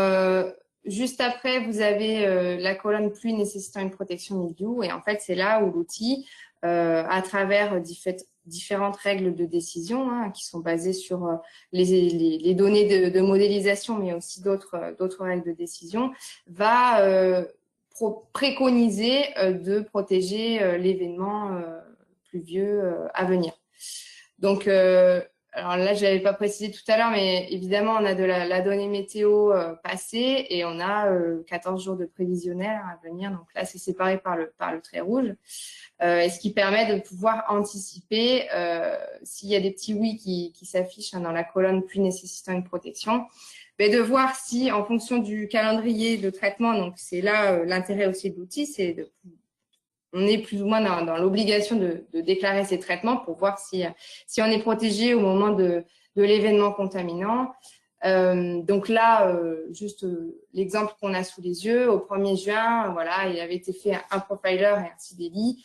juste après, vous avez la colonne pluie nécessitant une protection milieu. Et en fait, c'est là où l'outil, à travers différentes règles de décision qui sont basées sur les données de modélisation, mais aussi d'autres règles de décision, va préconiser de protéger l'événement pluvieux à venir. Donc, alors là, je l'avais pas précisé tout à l'heure, mais évidemment, on a de la donnée météo passée et on a 14 jours de prévisionnel à venir. Donc là, c'est séparé par le trait rouge, et ce qui permet de pouvoir anticiper s'il y a des petits oui qui s'affichent dans la colonne pluie nécessitant une protection. de voir si, en fonction du calendrier de traitement, donc c'est là l'intérêt aussi de l'outil, on est plus ou moins dans l'obligation de déclarer ces traitements pour voir si on est protégé au moment de l'événement contaminant. Donc là, juste l'exemple qu'on a sous les yeux, au 1er juin, voilà, il avait été fait un profiler et un CDLI,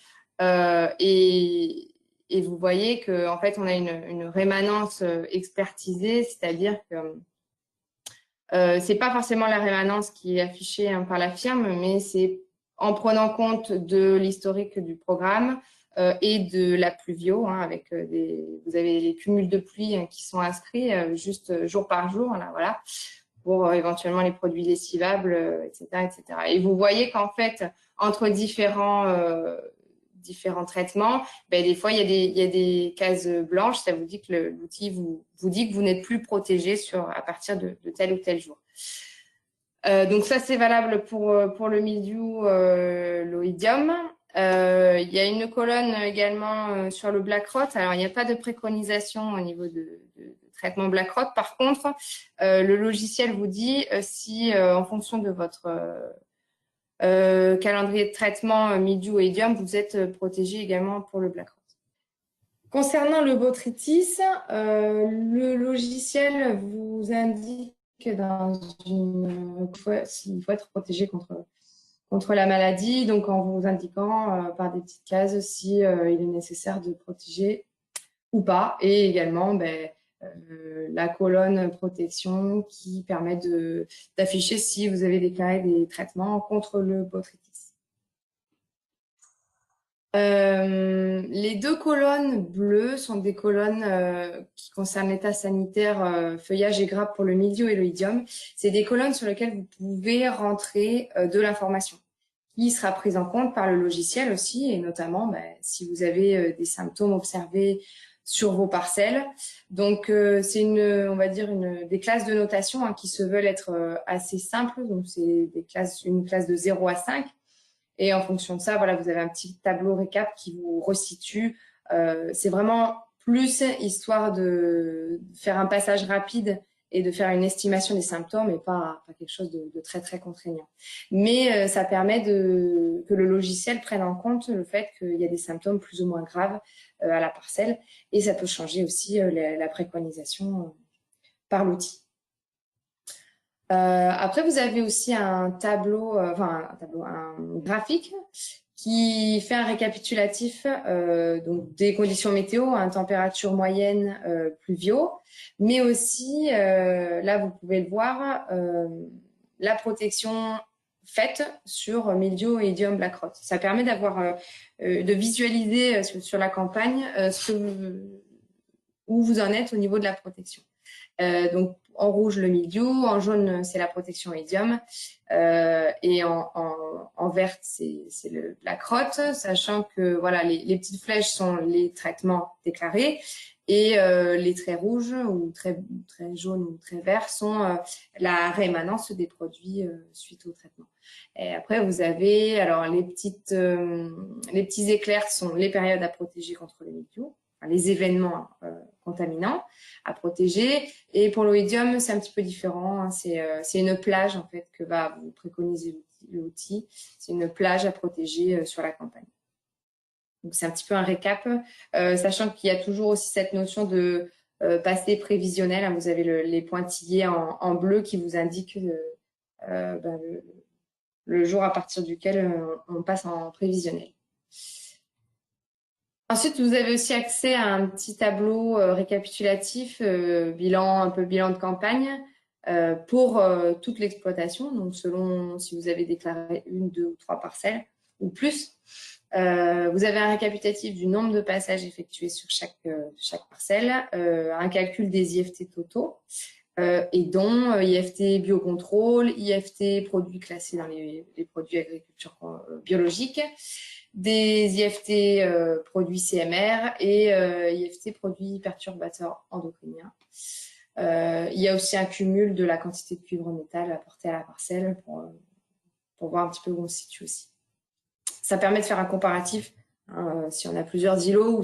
et vous voyez que en fait, on a une rémanence expertisée, c'est-à-dire que c'est pas forcément la rémanence qui est affichée par la firme, mais c'est en prenant compte de l'historique du programme et de la pluvio, avec vous avez les cumuls de pluie qui sont inscrits juste jour par jour, là, voilà, pour éventuellement les produits lessivables, etc., etc. Et vous voyez qu'en fait, entre différents traitements, des fois il y a des cases blanches, ça vous dit que l'outil vous dit que vous n'êtes plus protégé à partir de tel ou tel jour. Donc ça c'est valable pour le mildiou, l'oïdium. Il y a une colonne également sur le black rot. Alors il n'y a pas de préconisation au niveau de traitement black rot. Par contre, le logiciel vous dit si en fonction de votre calendrier de traitement mildiou et oïdium, vous êtes protégé également pour le black rot. Concernant le botrytis, le logiciel vous indique s'il faut être protégé contre la maladie, donc en vous indiquant par des petites cases si il est nécessaire de protéger ou pas, et également la colonne protection qui permet d'afficher si vous avez déclaré des traitements contre le botrytis. Les deux colonnes bleues sont des colonnes qui concernent l'état sanitaire, feuillage et grappes pour le mildiou et l'oïdium. C'est des colonnes sur lesquelles vous pouvez rentrer de l'information qui sera prise en compte par le logiciel aussi, et notamment si vous avez des symptômes observés sur vos parcelles. Donc c'est on va dire des classes de notation qui se veulent être assez simples. Donc c'est une classe de 0 à 5. Et en fonction de ça, voilà, vous avez un petit tableau récap qui vous resitue. C'est vraiment plus histoire de faire un passage rapide et de faire une estimation des symptômes et pas quelque chose de très, très contraignant. Mais ça permet que le logiciel prenne en compte le fait qu'il y a des symptômes plus ou moins graves à la parcelle, et ça peut changer aussi la préconisation par l'outil. Après, vous avez aussi un graphique qui fait un récapitulatif donc des conditions météo, température moyenne, pluvio, mais aussi, là vous pouvez le voir, la protection faite sur mildiou et oïdium black rot. Ça permet de visualiser sur la campagne où vous en êtes au niveau de la protection. Donc en rouge le mildiou, en jaune c'est la protection oïdium, et en verte c'est le black rot, sachant que voilà, les petites flèches sont les traitements déclarés, et les traits rouges ou très jaunes ou très verts sont la rémanence des produits suite au traitement. Et après vous avez alors les petits éclairs sont les périodes à protéger contre le mildiou, les événements contaminants à protéger. Et pour l'oïdium, c'est un petit peu différent. C'est une plage en fait que va vous préconiser l'outil. C'est une plage à protéger sur la campagne. Donc c'est un petit peu un récap, sachant qu'il y a toujours aussi cette notion de passé prévisionnel. Vous avez les pointillés en bleu qui vous indiquent le jour à partir duquel on passe en prévisionnel. Ensuite, vous avez aussi accès à un petit tableau récapitulatif, bilan de campagne pour toute l'exploitation, donc selon si vous avez déclaré 1, 2 ou 3 parcelles ou plus. Vous avez un récapitulatif du nombre de passages effectués sur chaque parcelle, un calcul des IFT totaux, et dont IFT biocontrôle, IFT produits classés dans les produits agriculture biologique, des IFT produits CMR et IFT produits perturbateurs endocriniens. Il y a aussi un cumul de la quantité de cuivre métal apportée à la parcelle pour voir un petit peu où on se situe aussi. Ça permet de faire un comparatif si on a plusieurs îlots ou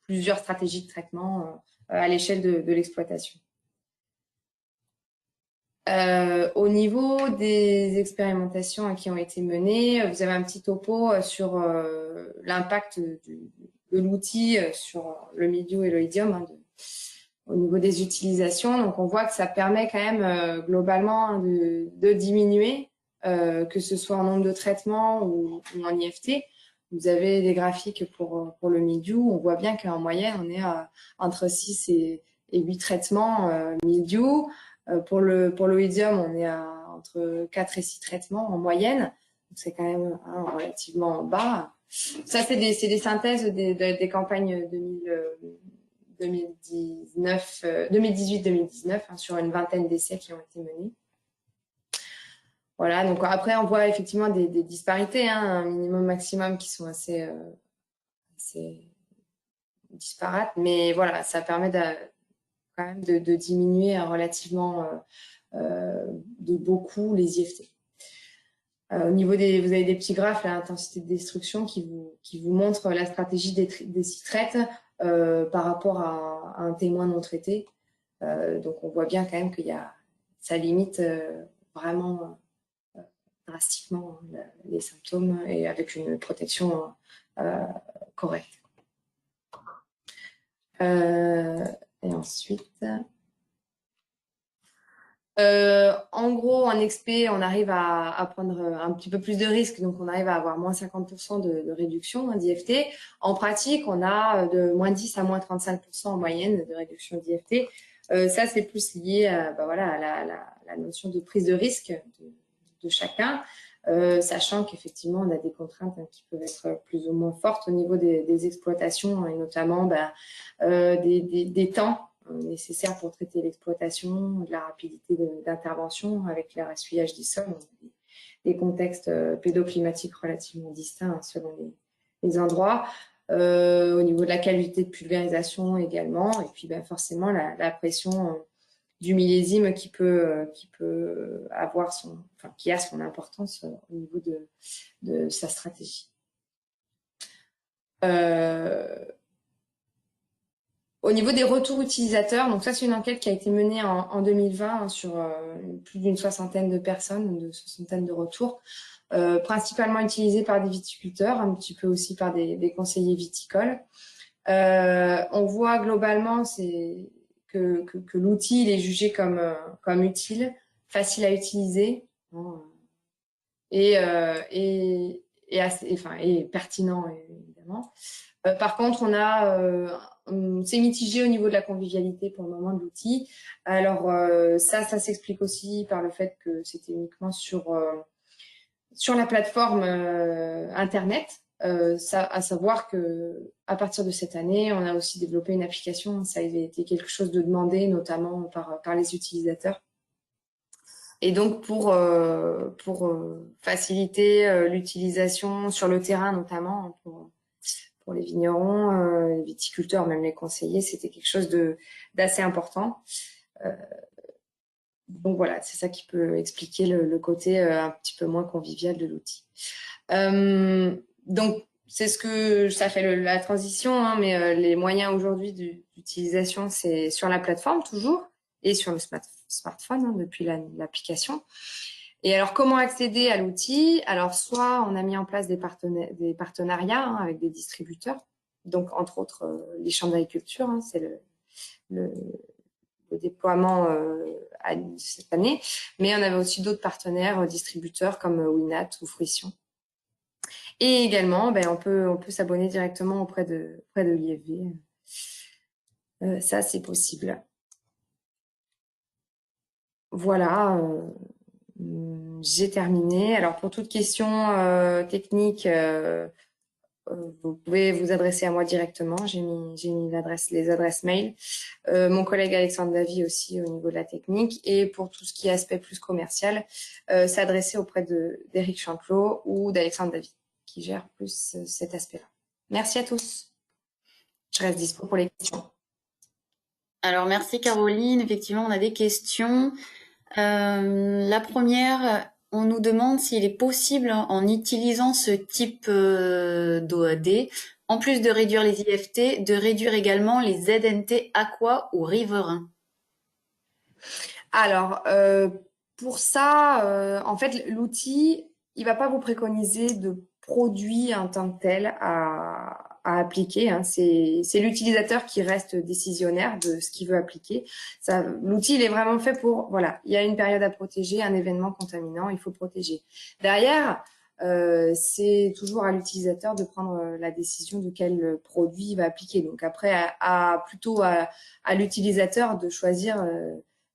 plusieurs stratégies de traitement à l'échelle de l'exploitation. Au niveau des expérimentations qui ont été menées, vous avez un petit topo sur l'impact de l'outil sur le Midio et le Idiom hein, au niveau des utilisations. Donc, on voit que ça permet quand même globalement de diminuer, que ce soit en nombre de traitements ou en IFT. Vous avez des graphiques pour le Midio. On voit bien qu'en moyenne, on est entre 6 et 8 traitements Midio. Pour le Idiom, on est entre 4 et 6 traitements en moyenne. C'est quand même relativement bas. Ça, c'est des synthèses des campagnes 2018-2019 hein, sur une vingtaine d'essais qui ont été menés. Voilà, donc après, on voit effectivement des disparités, hein, un minimum maximum qui sont assez disparates, mais voilà, ça permet quand même de diminuer relativement de beaucoup les IFT. Au niveau vous avez des petits graphes, l'intensité de destruction qui vous montre la stratégie des citrètes par rapport à un témoin non traité. Donc on voit bien quand même ça limite vraiment drastiquement les symptômes et avec une protection correcte. Et ensuite, en gros, en XP, on arrive à prendre un petit peu plus de risques, donc on arrive à avoir moins 50% de réduction d'IFT. En pratique, on a de moins 10 à moins 35% en moyenne de réduction d'IFT. Ça, c'est plus lié à la notion de prise de risque de chacun, sachant qu'effectivement, on a des contraintes qui peuvent être plus ou moins fortes au niveau des exploitations, et notamment des temps nécessaires pour traiter l'exploitation, de la rapidité d'intervention avec le ressuyage des sols, des contextes pédoclimatiques relativement distincts selon les endroits. Au niveau de la qualité de pulvérisation également, et puis forcément la pression du millésime qui a son importance au niveau de sa stratégie. Au niveau des retours utilisateurs, donc ça c'est une enquête qui a été menée en 2020 sur plus d'une soixantaine de personnes, de soixantaine de retours, principalement utilisés par des viticulteurs, un petit peu aussi par des conseillers viticoles. On voit globalement que l'outil il est jugé comme utile, facile à utiliser et pertinent évidemment. Par contre, c'est mitigé au niveau de la convivialité pour le moment de l'outil. Alors ça s'explique aussi par le fait que c'était uniquement sur la plateforme Internet. À savoir que à partir de cette année, on a aussi développé une application. Ça a été quelque chose de demandé, notamment par les utilisateurs. Et donc pour faciliter l'utilisation sur le terrain, notamment pour les vignerons, les viticulteurs, même les conseillers, c'était quelque chose d'assez important. Donc voilà, c'est ça qui peut expliquer le côté un petit peu moins convivial de l'outil. Donc c'est ça fait la transition, hein, mais les moyens aujourd'hui d'utilisation, c'est sur la plateforme toujours et sur le smartphone hein, depuis l'application. Et alors, comment accéder à l'outil? Alors, soit on a mis en place des partenariats hein, avec des distributeurs, donc entre autres les chambres d'agriculture, hein, c'est le déploiement cette année, mais on avait aussi d'autres partenaires distributeurs comme Winat ou Fruition. Et également, on peut s'abonner directement auprès de l'IFV. Ça, c'est possible. Voilà. J'ai terminé. Alors, pour toute question technique, vous pouvez vous adresser à moi directement. J'ai mis les adresses mail. Mon collègue Alexandre Davy aussi au niveau de la technique. Et pour tout ce qui est aspect plus commercial, s'adresser auprès d'Éric Chantelot ou d'Alexandre Davy, qui gère plus cet aspect-là. Merci à tous. Je reste dispo pour les questions. Alors, merci Caroline. Effectivement, on a des questions. La première, on nous demande s'il est possible, en utilisant ce type d'OAD, en plus de réduire les IFT, de réduire également les ZNT aqua ou riverains. Alors, pour ça, en fait, l'outil, il va pas vous préconiser de produit en tant que tel à appliquer, hein. C'est l'utilisateur qui reste décisionnaire de ce qu'il veut appliquer. Ça, l'outil, il est vraiment fait pour, voilà, il y a une période à protéger, un événement contaminant, il faut protéger. Derrière, c'est toujours à l'utilisateur de prendre la décision de quel produit il va appliquer. Donc après, plutôt à l'utilisateur de choisir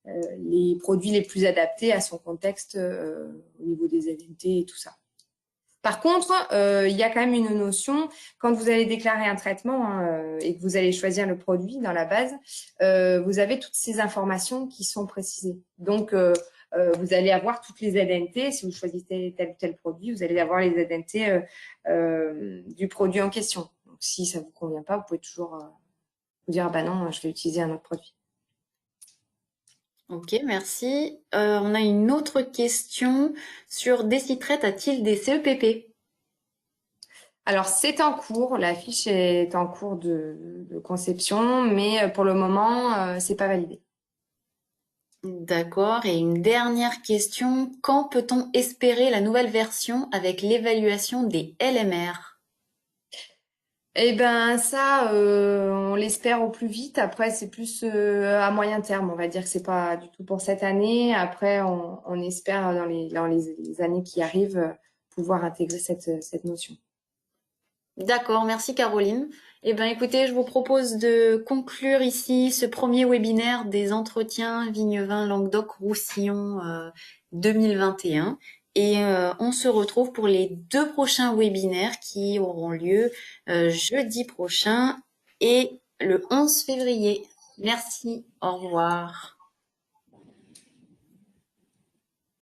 les produits les plus adaptés à son contexte au niveau des LNT et tout ça. Par contre, il y a quand même une notion, quand vous allez déclarer un traitement et que vous allez choisir le produit dans la base, vous avez toutes ces informations qui sont précisées. Donc, vous allez avoir toutes les ZNT. Si vous choisissez tel ou tel produit, vous allez avoir les ZNT du produit en question. Donc, si ça vous convient pas, vous pouvez toujours vous dire, ah bah non, je vais utiliser un autre produit. Ok, merci. On a une autre question sur Décitrate a-t-il des CEPP? Alors, c'est en cours, la fiche est en cours de conception, mais pour le moment, c'est pas validé. D'accord. Et une dernière question. Quand peut-on espérer la nouvelle version avec l'évaluation des LMR? Eh ben ça, on l'espère au plus vite. Après, c'est plus à moyen terme. On va dire que c'est pas du tout pour cette année. Après, on espère dans les années qui arrivent pouvoir intégrer cette notion. D'accord, merci Caroline. Eh bien, écoutez, je vous propose de conclure ici ce premier webinaire des entretiens Vignes-Vins Languedoc-Roussillon 2021. Et on se retrouve pour les 2 prochains webinaires qui auront lieu jeudi prochain et le 11 février. Merci, au revoir.